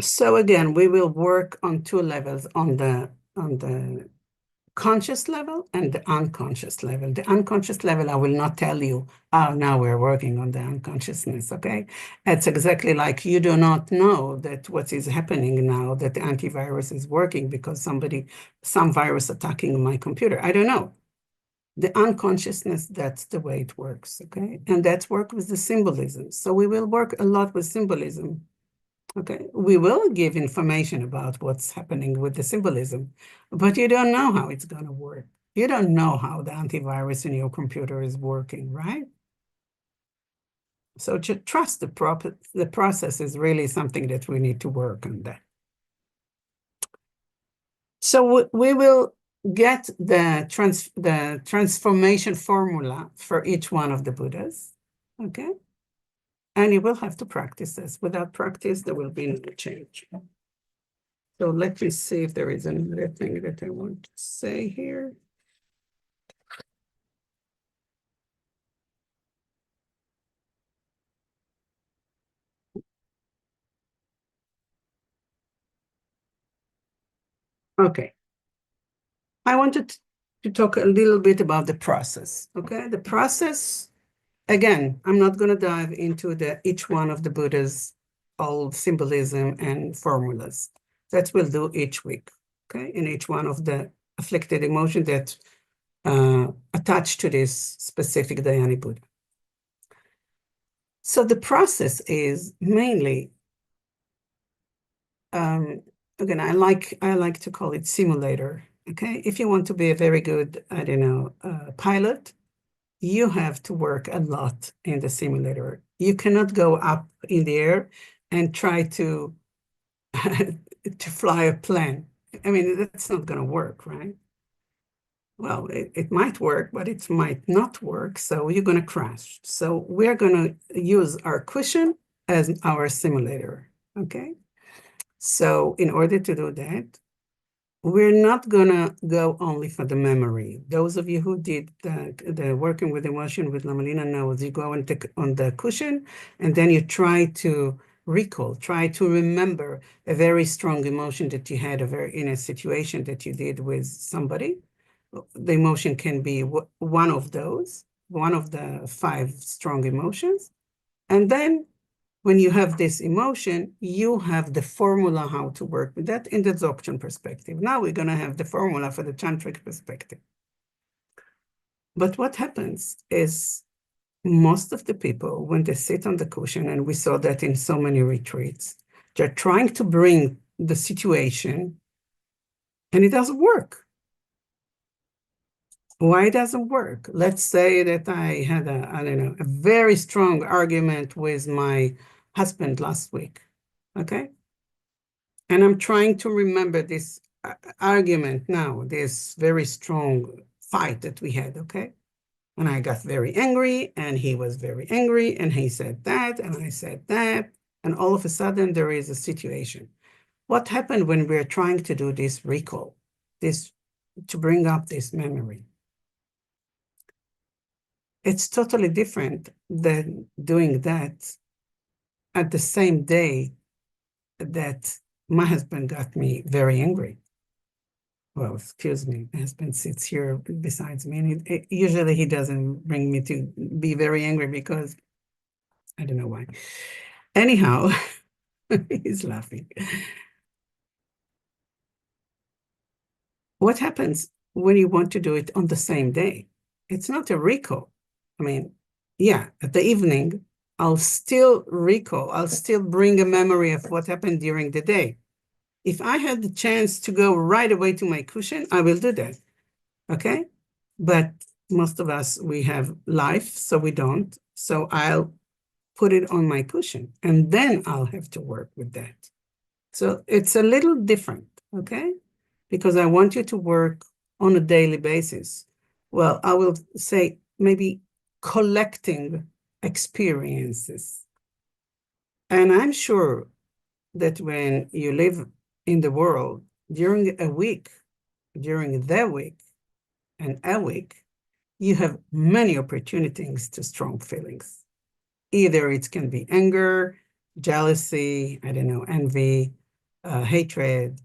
So again, we will work on two levels, on the conscious level and the unconscious level. The unconscious level, I will not tell you, oh, now we're working on the unconsciousness, okay? It's exactly like you do not know that what is happening now, that the antivirus is working because some virus attacking my computer. I don't know. The unconsciousness, that's the way it works, okay? And that's work with the symbolism. So we will work a lot with symbolism. Okay, we will give information about what's happening with the symbolism, but you don't know how it's going to work. You don't know how the antivirus in your computer is working, right? So to trust the process is really something that we need to work on that. So we will get the transformation formula for each one of the Buddhas, okay? And you will have to practice this. Without practice, there will be no change. So let me see if there is another thing that I want to say here. Okay. I wanted to talk a little bit about the process, okay? The process, again, I'm not going to dive into each one of the Buddha's old symbolism and formulas. That we'll do each week, okay? In each one of the afflicted emotion that attached to this specific Dhyani Buddha. So the process is mainly, again, I like to call it simulator, okay? If you want to be a very good, I don't know, pilot, you have to work a lot in the simulator. You cannot go up in the air and try to to fly a plane. I mean, that's not going to work, right? Well, it might work, but it might not work. So you're going to crash. So we're going to use our cushion as our simulator. Okay. So in order to do that, we're not gonna go only for the memory. Those of you who did the working with emotion with La Molina knows you go on the cushion and then you try to recall, try to remember a very strong emotion that you had in a situation that you did with somebody. The emotion can be one of those, one of the 5 strong emotions. And then when you have this emotion, you have the formula how to work with that in the Dzogchen perspective. Now we're going to have the formula for the Tantric perspective. But what happens is most of the people, when they sit on the cushion, and we saw that in so many retreats, they're trying to bring the situation, and it doesn't work. Why it doesn't work? Let's say that I had a very strong argument with my husband last week, okay? And I'm trying to remember this argument now, this very strong fight that we had, okay? And I got very angry, and he was very angry, and he said that, and I said that, and all of a sudden there is a situation. What happened when we're trying to do this recall, to bring up this memory? It's totally different than doing that at the same day that my husband got me very angry. Well, excuse me, my husband sits here besides me, and usually he doesn't bring me to be very angry because I don't know why. Anyhow, he's laughing. What happens when you want to do it on the same day? It's not a recall. I mean, yeah, at the evening, I'll still recall, I'll still bring a memory of what happened during the day. If I had the chance to go right away to my cushion, I will do that, okay? But most of us, we have life, so we don't. So I'll put it on my cushion, and then I'll have to work with that. So it's a little different, okay? Because I want you to work on a daily basis. Well, I will say maybe collecting experiences. And I'm sure that when you live in the world during the week, and a week, you have many opportunities to strong feelings. Either it can be anger, jealousy, I don't know, envy, hatred,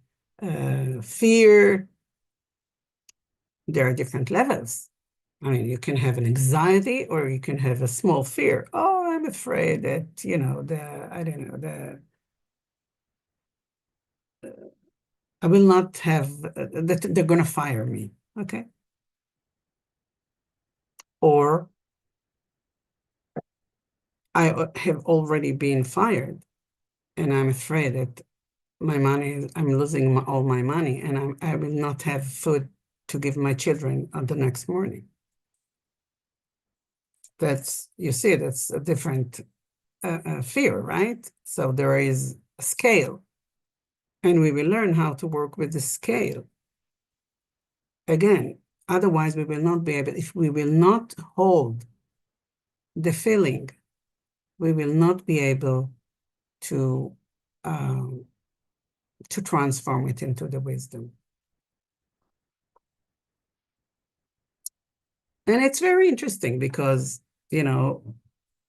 fear. There are different levels. I mean, you can have an anxiety or you can have a small fear. Oh, I'm afraid that, I will not have, that they're going to fire me, okay? Or I have already been fired and I'm afraid that I'm losing all my money and I will not have food to give my children on the next morning. You see, that's a different fear, right? So there is a scale, and we will learn how to work with the scale. Again, otherwise we will not be able, if we will not hold the feeling, we will not be able to transform it into the wisdom. And it's very interesting because,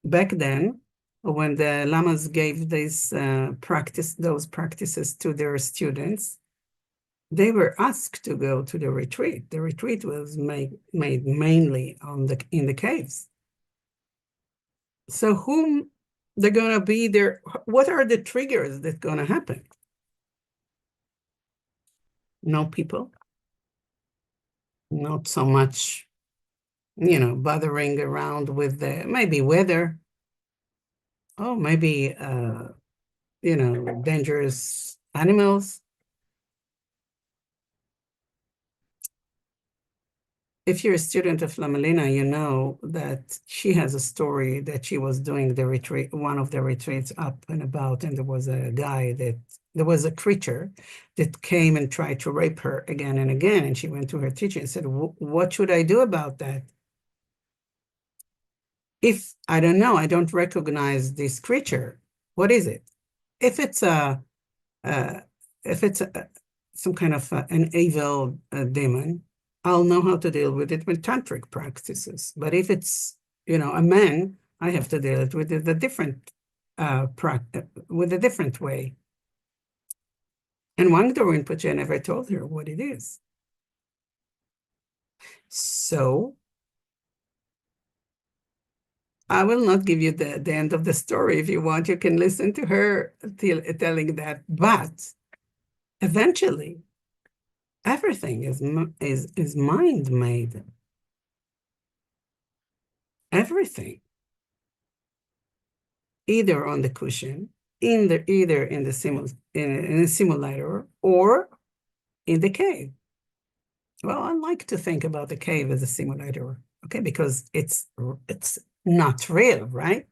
back then, when the lamas gave those practices to their students, they were asked to go to the retreat. The retreat was made mainly in the caves. So whom they're going to be there? What are the triggers that's going to happen? No people, not so much, bothering around with the maybe weather. Oh, maybe, dangerous animals. If you're a student of La Molina, you know that she has a story that she was doing one of the retreats up and about, and there was a guy that there was a creature that came and tried to rape her again and again. And she went to her teacher and said, what should I do about that? If I don't know, I don't recognize this creature, what is it? If it's a, uh, if it's some kind of an evil demon, I'll know how to deal with it with tantric practices. But if it's, a man, I have to deal with it with a different way. And Wangdo Rinpoche never told her what it is. So I will not give you the end of the story. If you want, you can listen to her telling that. But eventually, everything is mind made. Everything, either on the cushion, either in the simulator, or in the cave. Well, I like to think about the cave as a simulator, okay, because it's not real, right?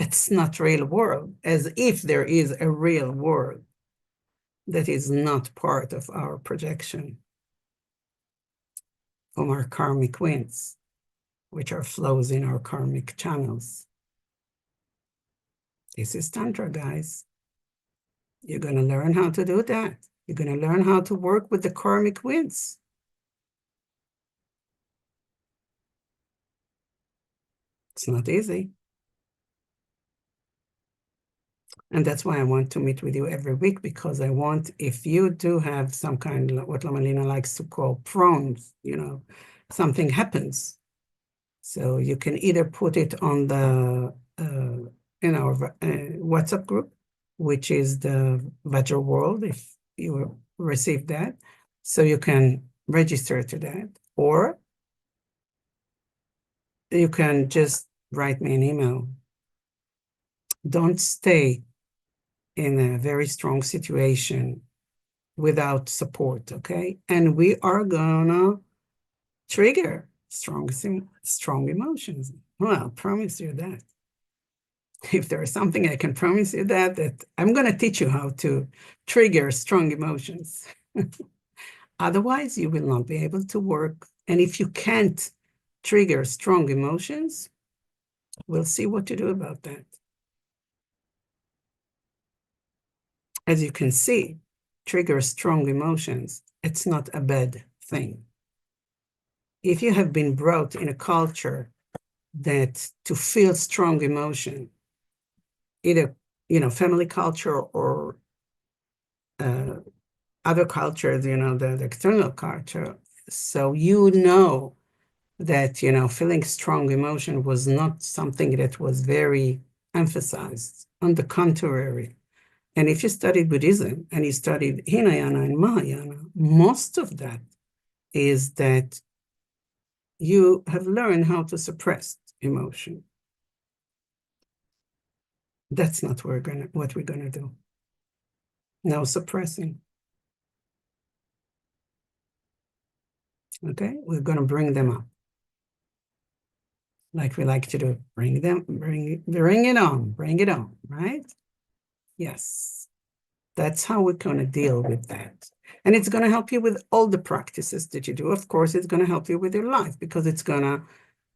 It's not real world, as if there is a real world that is not part of our projection from our karmic winds, which are flows in our karmic channels. This is Tantra, guys. You're going to learn how to do that. You're going to learn how to work with the karmic winds. It's not easy. And that's why I want to meet with you every week, because I want, if you do have some kind of what Lama Lina likes to call prawns, something happens. So you can either put it on the in our WhatsApp group, which is the Vajra World, if you receive that. So you can register to that, or you can just write me an email. Don't stay in a very strong situation without support, okay? And we are gonna trigger strong emotions. Well, I'll promise you that. If there is something I can promise you that I'm gonna teach you how to trigger strong emotions. Otherwise, you will not be able to work. And if you can't trigger strong emotions, we'll see what to do about that. As you can see, trigger strong emotions. It's not a bad thing. If you have been brought in a culture that to feel strong emotion, either, family culture or other cultures, the external culture. So that, feeling strong emotion was not something that was very emphasized. On the contrary. And if you studied Buddhism and you studied Hinayana and Mahayana, most of that is that you have learned how to suppress emotion. That's not what we're gonna do. No suppressing. Okay, we're gonna bring them up. Like we like to do. Bring it on, right? Yes. That's how we're gonna deal with that. And it's gonna help you with all the practices that you do. Of course, it's gonna help you with your life, because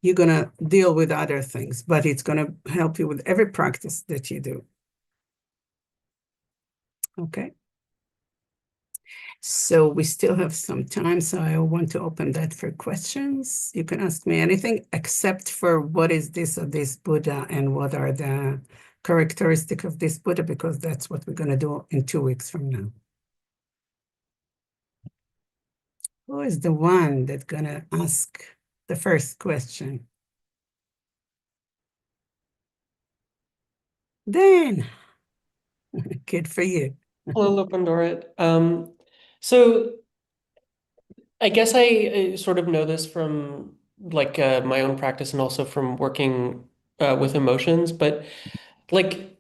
you're gonna deal with other things, but it's gonna help you with every practice that you do. Okay. So we still have some time, so I want to open that for questions. You can ask me anything except for what is this or this Buddha and what are the characteristics of this Buddha, because that's what we're going to do in 2 weeks from now. Who is the one that's going to ask the first question? Dan, good for you. Hello, Pandora. So I guess I sort of know this from like my own practice and also from working with emotions, but like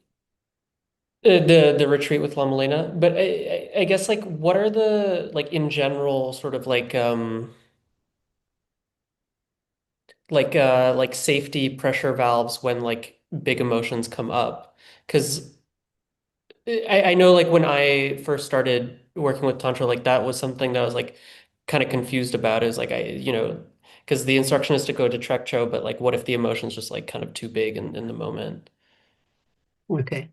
the retreat with Lama Lena. But I guess like what are the like in general sort of like safety pressure valves when like big emotions come up? Because I know like when I first started working with Tantra, like that was something that I was like kind of confused about is like because the instruction is to go to Trekcho, but like what if the emotion's just like kind of too big in the moment? Okay.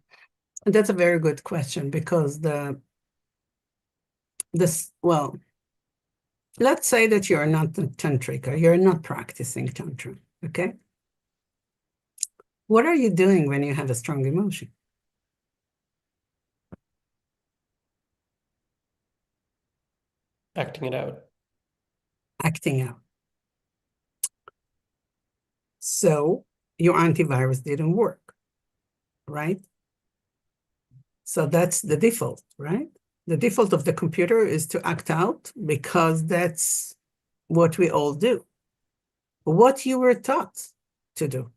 And that's a very good question because well, let's say that you're not a tantrika, you're not practicing tantra, okay? What are you doing when you have a strong emotion? Acting it out. Acting out. So your antivirus didn't work, right? So that's the default, right? The default of the computer is to act out because that's what we all do. What you were taught to do,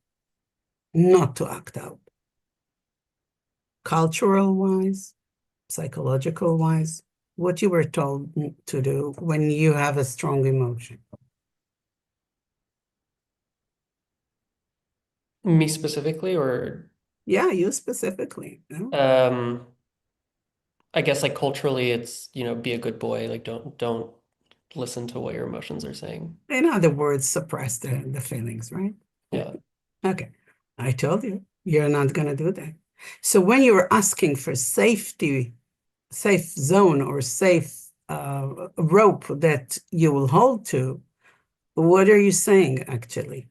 not to act out. Cultural wise, psychological wise, what you were told to do when you have a strong emotion. Me specifically, or Yeah, you specifically. No? I guess like culturally it's, be a good boy, like don't listen to what your emotions are saying. In other words, suppress the feelings, right? Yeah. Okay. I told you, you're not going to do that. So when you're asking for safety, safe zone or safe rope that you will hold to, what are you saying actually?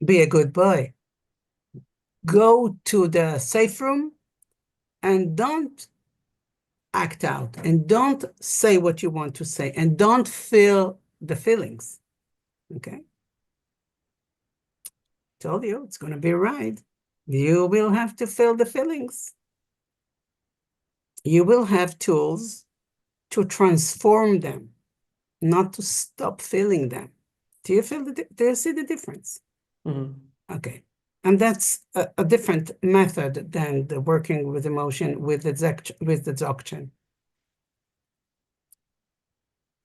Be a good boy. Go to the safe room and don't act out and don't say what you want to say and don't feel the feelings. Okay. Told you it's going to be a ride. You will have to feel the feelings. You will have tools to transform them, not to stop feeling them. Do you see the difference? Mhm. Okay. And that's a different method than the working with emotion with the Dzogchen.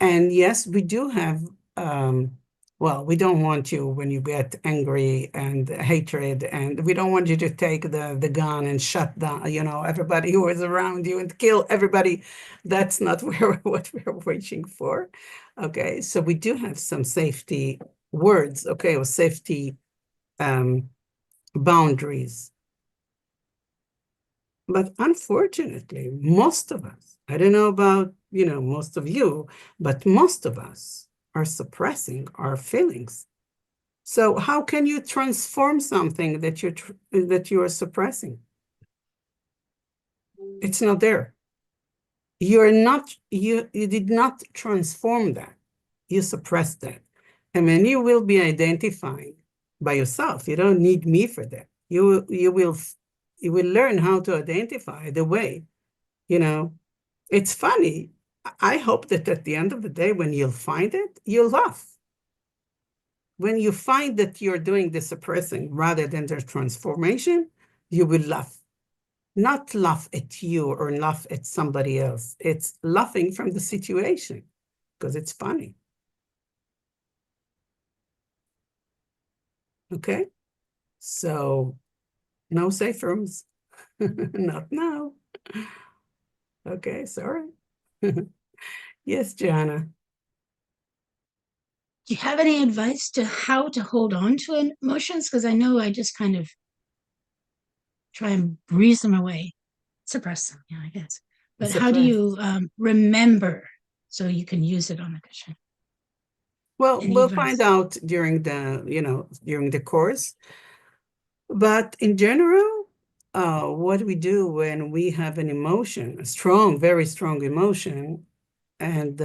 And yes, we do have, well, we don't want you when you get angry and hatred, and we don't want you to take the gun and shut down, everybody who is around you and kill everybody. That's not what we're wishing for. Okay, so we do have some safety words, okay, or safety boundaries. But unfortunately, most of us, I don't know about, most of you, but most of us are suppressing our feelings. So how can you transform something that you are suppressing? It's not there. You did not transform that. You suppressed that. And then you will be identifying by yourself. You don't need me for that. You will learn how to identify the way. It's funny. I hope that at the end of the day, when you'll find it, you'll laugh. When you find that you're doing the suppressing rather than the transformation, you will laugh. Not laugh at you or laugh at somebody else. It's laughing from the situation because it's funny. Okay? So no safe rooms. Not now. Okay, sorry. Yes, Joanna. Do you have any advice to how to hold on to emotions? Because I know I just kind of try and breeze them away, suppress them, I guess. But how do Suppress. you remember so you can use it on the cushion? Well, Any we'll advice? find out during the course. But in general, what we do when we have an emotion, a strong, very strong emotion, and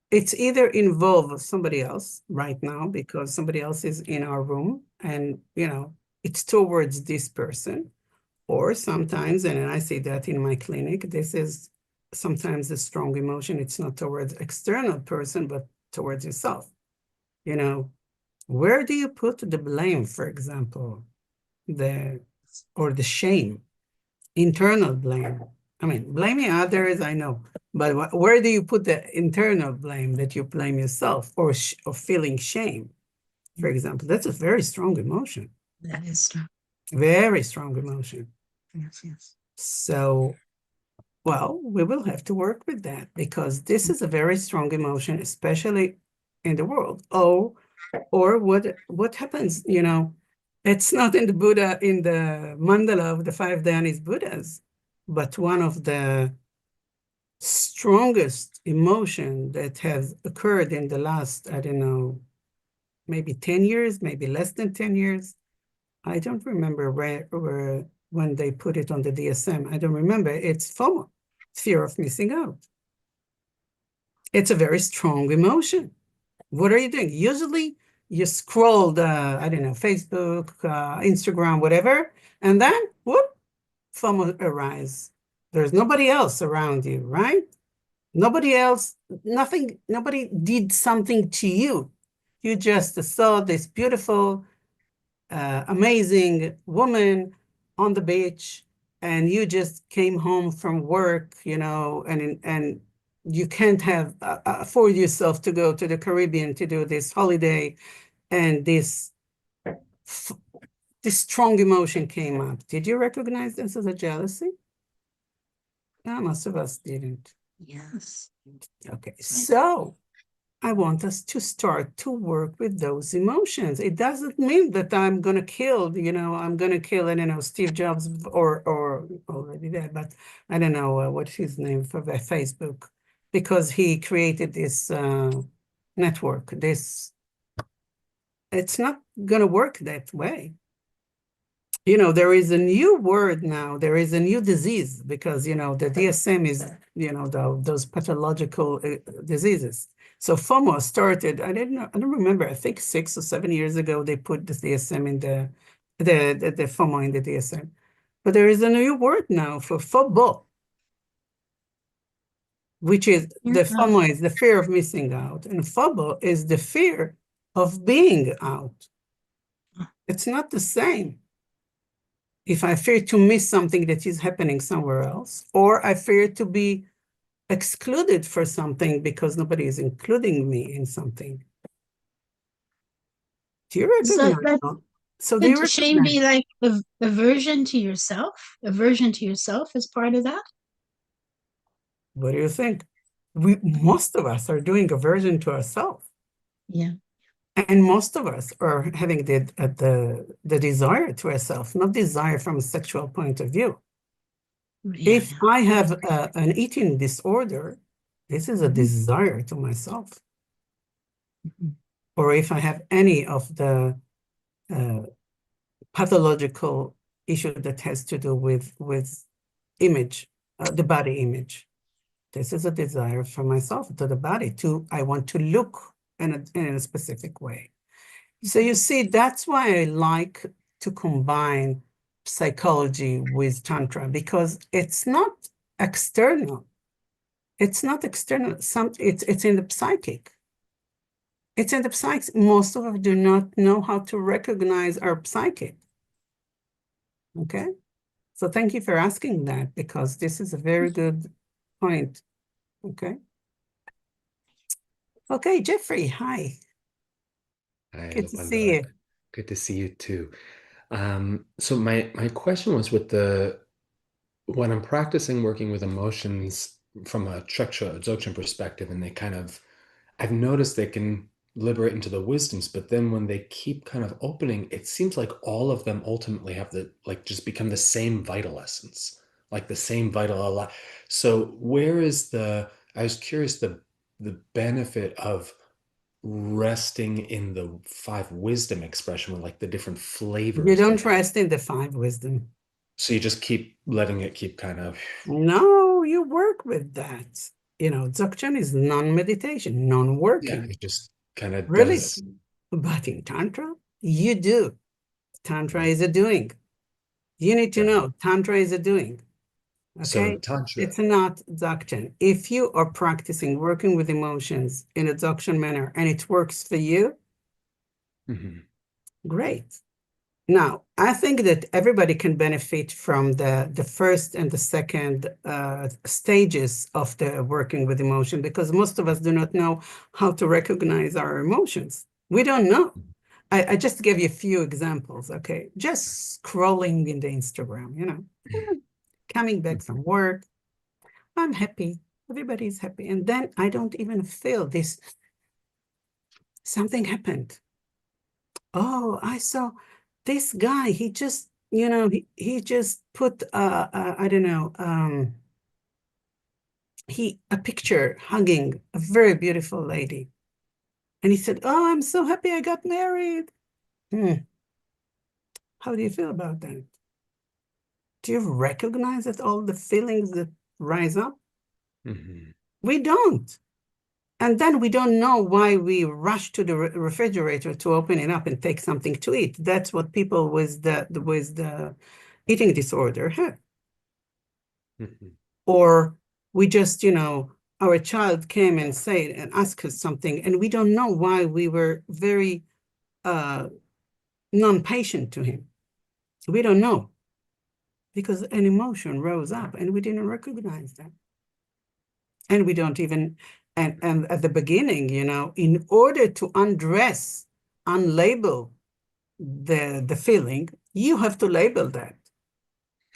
it's either involve somebody else right now because somebody else is in our room and, it's towards this person, or sometimes, and I see that in my clinic, this is sometimes a strong emotion. It's not towards external person, but towards yourself. Where do you put the blame, for example, or the shame, internal blame? I mean, blaming others, I know, But where do you put the internal blame that you blame yourself or feeling shame, for example? That's a very strong emotion, That is strong. very strong emotion. Yes, yes. So, well, we will have to work with that because this is a very strong emotion, especially in the world. Oh, or what happens, you know, it's not in the Buddha, in the mandala of the five Dhyanis Buddhas, but one of the strongest emotion that has occurred in the last, I don't know, maybe 10 years, maybe less than 10 years. I don't remember where when they put it on the DSM. I don't remember. It's FOMO, fear of missing out. It's a very strong emotion. What are you doing? Usually you scroll the, I don't know, Facebook, Instagram, whatever, and then whoop, FOMO arises. There's nobody else around you, right? Nobody else, nothing, nobody did something to you. You just saw this beautiful, amazing woman on the beach, and you just came home from work, you know, and you can't have afford yourself to go to the Caribbean to do this holiday, and this strong emotion came up. Did you recognize this as a jealousy? Yeah, most of us didn't. Yes. Okay, so I want us to start to work with those emotions. It doesn't mean that I'm going to kill, you know, I'm going to kill, I don't know, Steve Jobs or already dead, but I don't know what's his name for Facebook, because he created this network. It's not going to work that way. You know, there is a new word now. There is a new disease because, you know, the DSM is, you know, those pathological diseases. So FOMO started, I don't remember, I think 6 or 7 years ago, they put the DSM in the FOMO in the DSM. But there is a new word now for FOBO, which is the FOMO is the fear of missing out, and FOBO is the fear of being out. It's not the same. If I fear to miss something that is happening somewhere else, or I fear to be excluded for something because nobody is including me in something. Do you recognize? So do you Could shame recognize? be like aversion to yourself? Aversion to yourself is part of that? What do you think? Most of us are doing aversion to ourselves. Yeah. And most of us are having the desire to ourselves, not desire from a sexual point of view. Yeah, If I have an eating disorder, this is a desire to myself. Or if I have any of the pathological issue that has to do with image, the body image. This is a desire for myself, to the body, I want to look in a specific way. So you see, that's why I like to combine psychology with Tantra, because it's not external. It's not external. It's in the psychic. It's in the psychic. Most of us do not know how to recognize our psychic. Okay? So thank you for asking that, because this is a very good point. Okay? Okay, Jeffrey, hi. Hi, Good to see you. Good to see you too. So my question was when I'm practicing working with emotions from a Chöku'i Dzogchen perspective, and I've noticed they can liberate into the wisdoms, but then when they keep kind of opening, it seems like all of them ultimately have just become the same vital essence, like the same vital. So I was curious the benefit of resting in the five wisdom expression with like the different flavors. You don't rest in the five wisdom. So you just keep letting it keep kind of. No, you work with that. You know, Dzogchen is non-meditation, non-working. Yeah, it just kind of Really? does. But in Tantra, you do. Tantra is a doing. You need to know Tantra is a doing. So Okay? Tantra. It's not Dzogchen. If you are practicing working with emotions in a Dzogchen manner and it works for you, Mhm. great. Now, I think that everybody can benefit from the first and the second stages of the working with emotion, because most of us do not know how to recognize our emotions. We don't know. I just gave you a few examples, okay? Just scrolling in the Instagram, you know, coming back from work, I'm happy, everybody's happy. And then I don't even feel this, something happened. Oh, I saw this guy, he just, you know, he just put, I don't know, a picture hugging a very beautiful lady. And he said, oh, I'm so happy I got married. How do you feel about that? Do you recognize that all the feelings that rise up? Mhm. We don't. And then we don't know why we rush to the refrigerator to open it up and take something to eat. That's what people with the eating disorder have. Mhm. Or we just, you know, our child came and said and asked us something, and we don't know why we were very non-patient to him. We don't know, because an emotion rose up and we didn't recognize that. And we don't even, and at the beginning, you know, in order to undress, unlabel the feeling, you have to label that.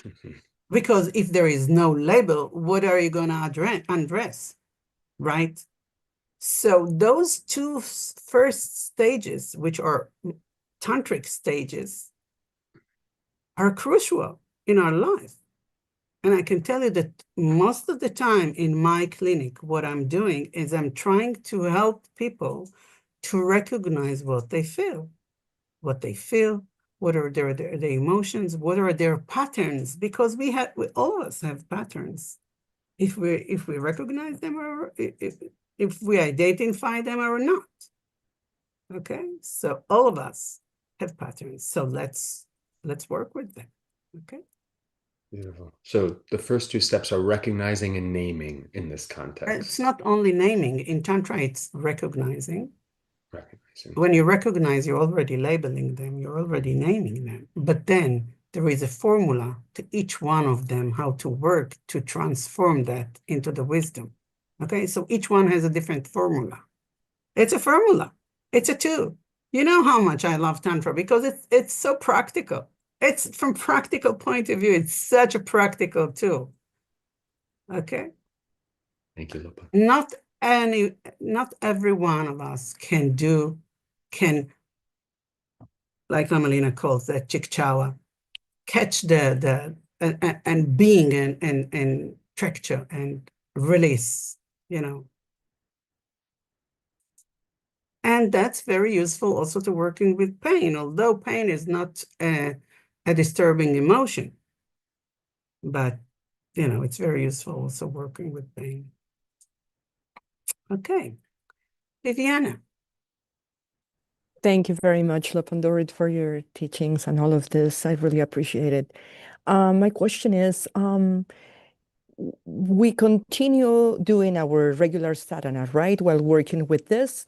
Mhm. Because if there is no label, what are you going to undress, right? So those two first stages, which are tantric stages, are crucial in our life. And I can tell you that most of the time in my clinic, what I'm doing is I'm trying to help people to recognize what they feel, what are their emotions, what are their patterns, because we all of us have patterns. If we recognize them, or if we identify them or not. Okay, so all of us have patterns. So let's work with them. Okay. Beautiful. So the first two steps are recognizing and naming in this It's context. not only naming. In Tantra, it's recognizing. Recognizing. When you recognize, you're already labeling them, you're already naming them. But then there is a formula to each one of them, how to work to transform that into the wisdom. Okay, so each one has a different formula. It's a formula. It's a tool. You know how much I love Tantra because it's so practical. It's from practical point of view, it's such a practical tool. Okay. Thank you, Lupa. Not every one of us can, like Amelina calls that chikchawa, catch and being and texture and release, you know. And that's very useful also to working with pain, although pain is not a disturbing emotion. But, you know, it's very useful also working with pain. Okay. Viviana. Thank you very much, Lapandorit, for your teachings and all of this. I really appreciate it. My question is, we continue doing our regular sadhana, right, while working with this?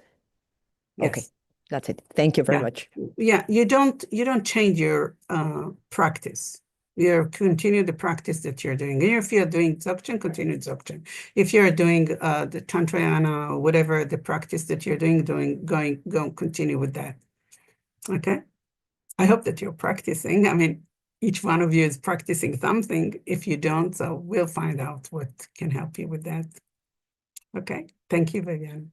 Yes. Okay, that's it. Thank you very much. Yeah, you don't change your practice. You continue the practice that you're doing. And if you're doing dzogchen, continue dzogchen. If you're doing the tantrayana or whatever the practice that you're doing, go continue with that. Okay. I hope that you're practicing. I mean, each one of you is practicing something. If you don't, so we'll find out what can help you with that. Okay. Thank you, Vivian.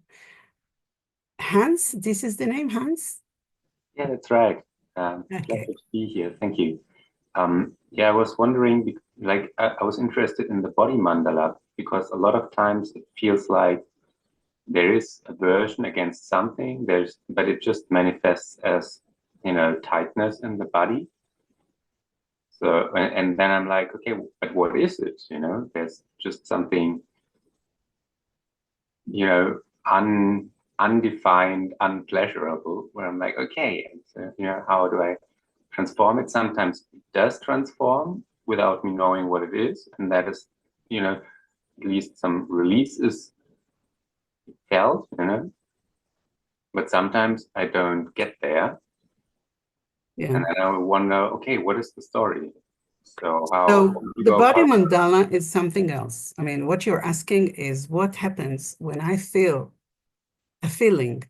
Hans, this is the name, Hans? Yeah, that's right. Okay. Pleasure to be here. Thank you. Yeah, I was wondering, like, I was interested in the body mandala because a lot of times it feels like there is aversion against something, but it just manifests as, you know, tightness in the body. So, and then I'm like, okay, but what is it? You know, there's just something, you know, undefined, unpleasurable, where I'm like, okay, so, you know, how do I transform it? Sometimes it does transform without me knowing what it is, and that is, you know, at least some release is felt, you know. But sometimes I don't get there, Yeah. And then I wonder, okay, what is the story? So how So do you the go body about- mandala is something else. I mean, what you're asking is what happens when I feel a feeling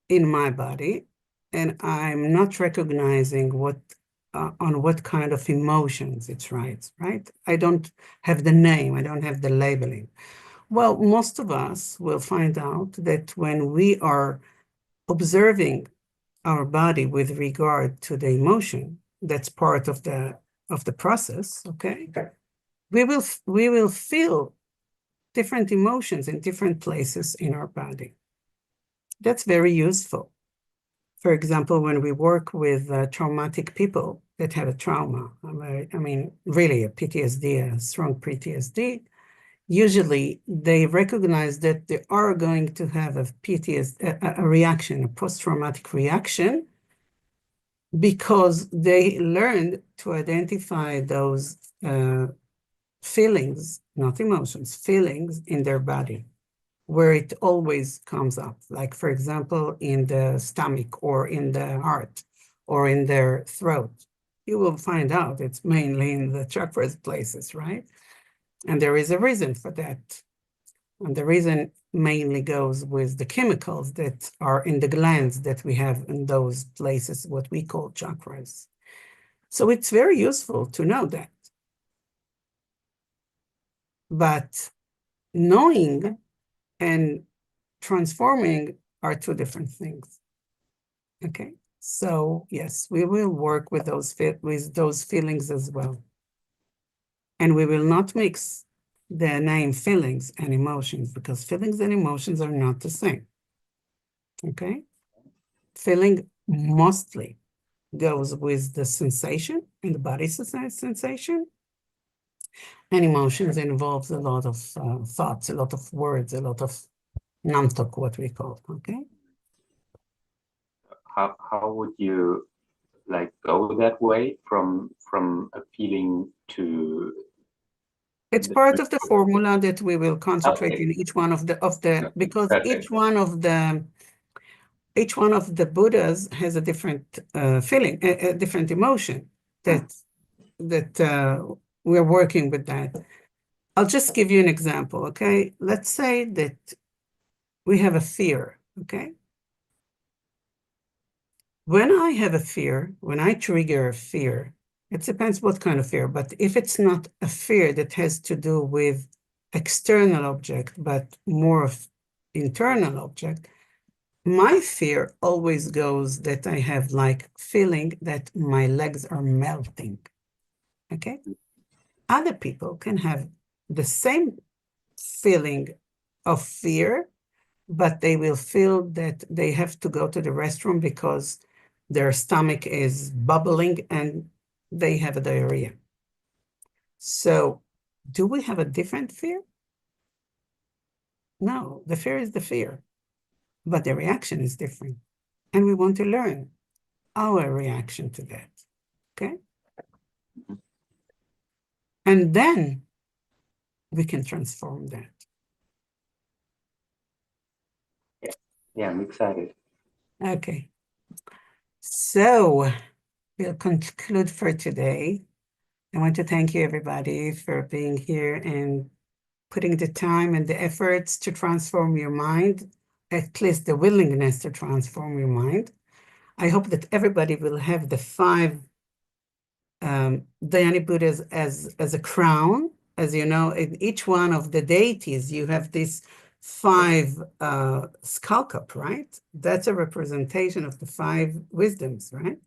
in my body and I'm not recognizing what on what kind of emotions it's right? I don't have the name, I don't have the labeling. Well, most of us will find out that when we are observing our body with regard to the emotion, that's part of the process, okay? We will feel different emotions in different places in our body. That's very useful. For example, when we work with traumatic people that have a trauma, I mean, really a PTSD, a strong PTSD, usually they recognize that they are going to have a PTSD, a reaction, a post-traumatic reaction, because they learned to identify those feelings, not emotions, feelings in their body, where it always comes up, like, for example, in the stomach or in the heart or in their throat. You will find out it's mainly in the chakras places, right? And there is a reason for that. And the reason mainly goes with the chemicals that are in the glands that we have in those places, what we call chakras. So it's very useful to know that. But knowing and transforming are two different things. Okay, so yes, we will work with those feelings as well, and we will not mix the name feelings and emotions, because feelings and emotions are not the same. Okay, feeling mostly goes with the sensation in the body sensation, and emotions involves a lot of thoughts, a lot of words, a lot of namtok, what we call. Okay. how would you like go that way from a feeling to It's part of the formula that we will concentrate Okay. in each one of the because Perfect. each one of the Buddhas has a different feeling, a different emotion that we're working with that. I'll just give you an example, okay? Let's say that we have a fear, okay? When I have a fear, when I trigger a fear, it depends what kind of fear, but if it's not a fear that has to do with external object, but more of internal object, my fear always goes that I have like feeling that my legs are melting, okay? Other people can have the same feeling of fear, but they will feel that they have to go to the restroom because their stomach is bubbling and they have a diarrhea. So do we have a different fear? No, the fear is the fear, but the reaction is different. And we want to learn our reaction to that, okay? And then we can transform that. Yeah, I'm excited. Okay. So we'll conclude for today. I want to thank you, everybody, for being here and putting the time and the efforts to transform your mind, at least the willingness to transform your mind. I hope that everybody will have the 5 Dhyani Buddhas as a crown. As you know, in each one of the deities, you have this 5 skull cup, right? That's a representation of the 5 wisdoms, right?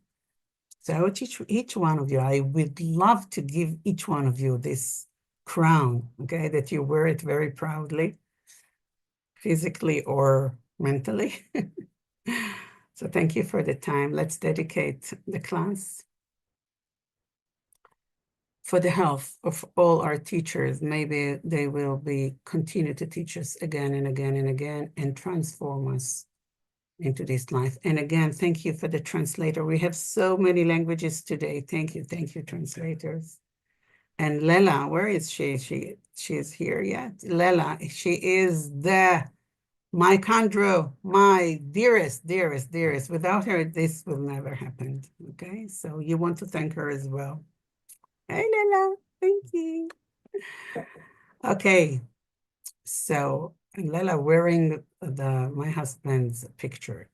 So I would teach each one of you, I would love to give each one of you this crown, okay, that you wear it very proudly, physically or mentally. So thank you for the time. Let's dedicate the class for the health of all our teachers. Maybe they will continue to teach us again and again and again and transform us into this life. And again, thank you for the translator. We have so many languages today. Thank you, translators. And Lela, where is she? She is here yet. Lela, she is the My Chondro, my dearest, dearest, dearest. Without her, this will never happen. Okay, so you want to thank her as well. Hey, Lela, thank you. Okay, so Lela wearing my husband's picture.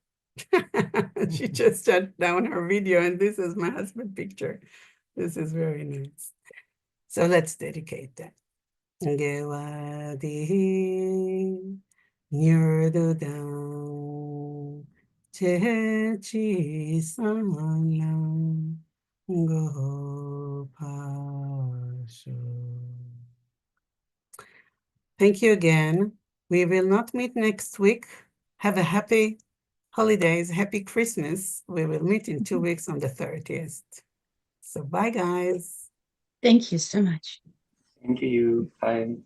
She just shut down her video, and this is my husband picture. This is very nice. So let's dedicate that. Gewadi Nyurdudan Chechi Salam Gopasho. Thank you again. We will not meet next week. Have a happy holidays, happy Christmas. We will meet in 2 weeks on the 30th. So bye, guys. Thank you so much. Thank you. Bye.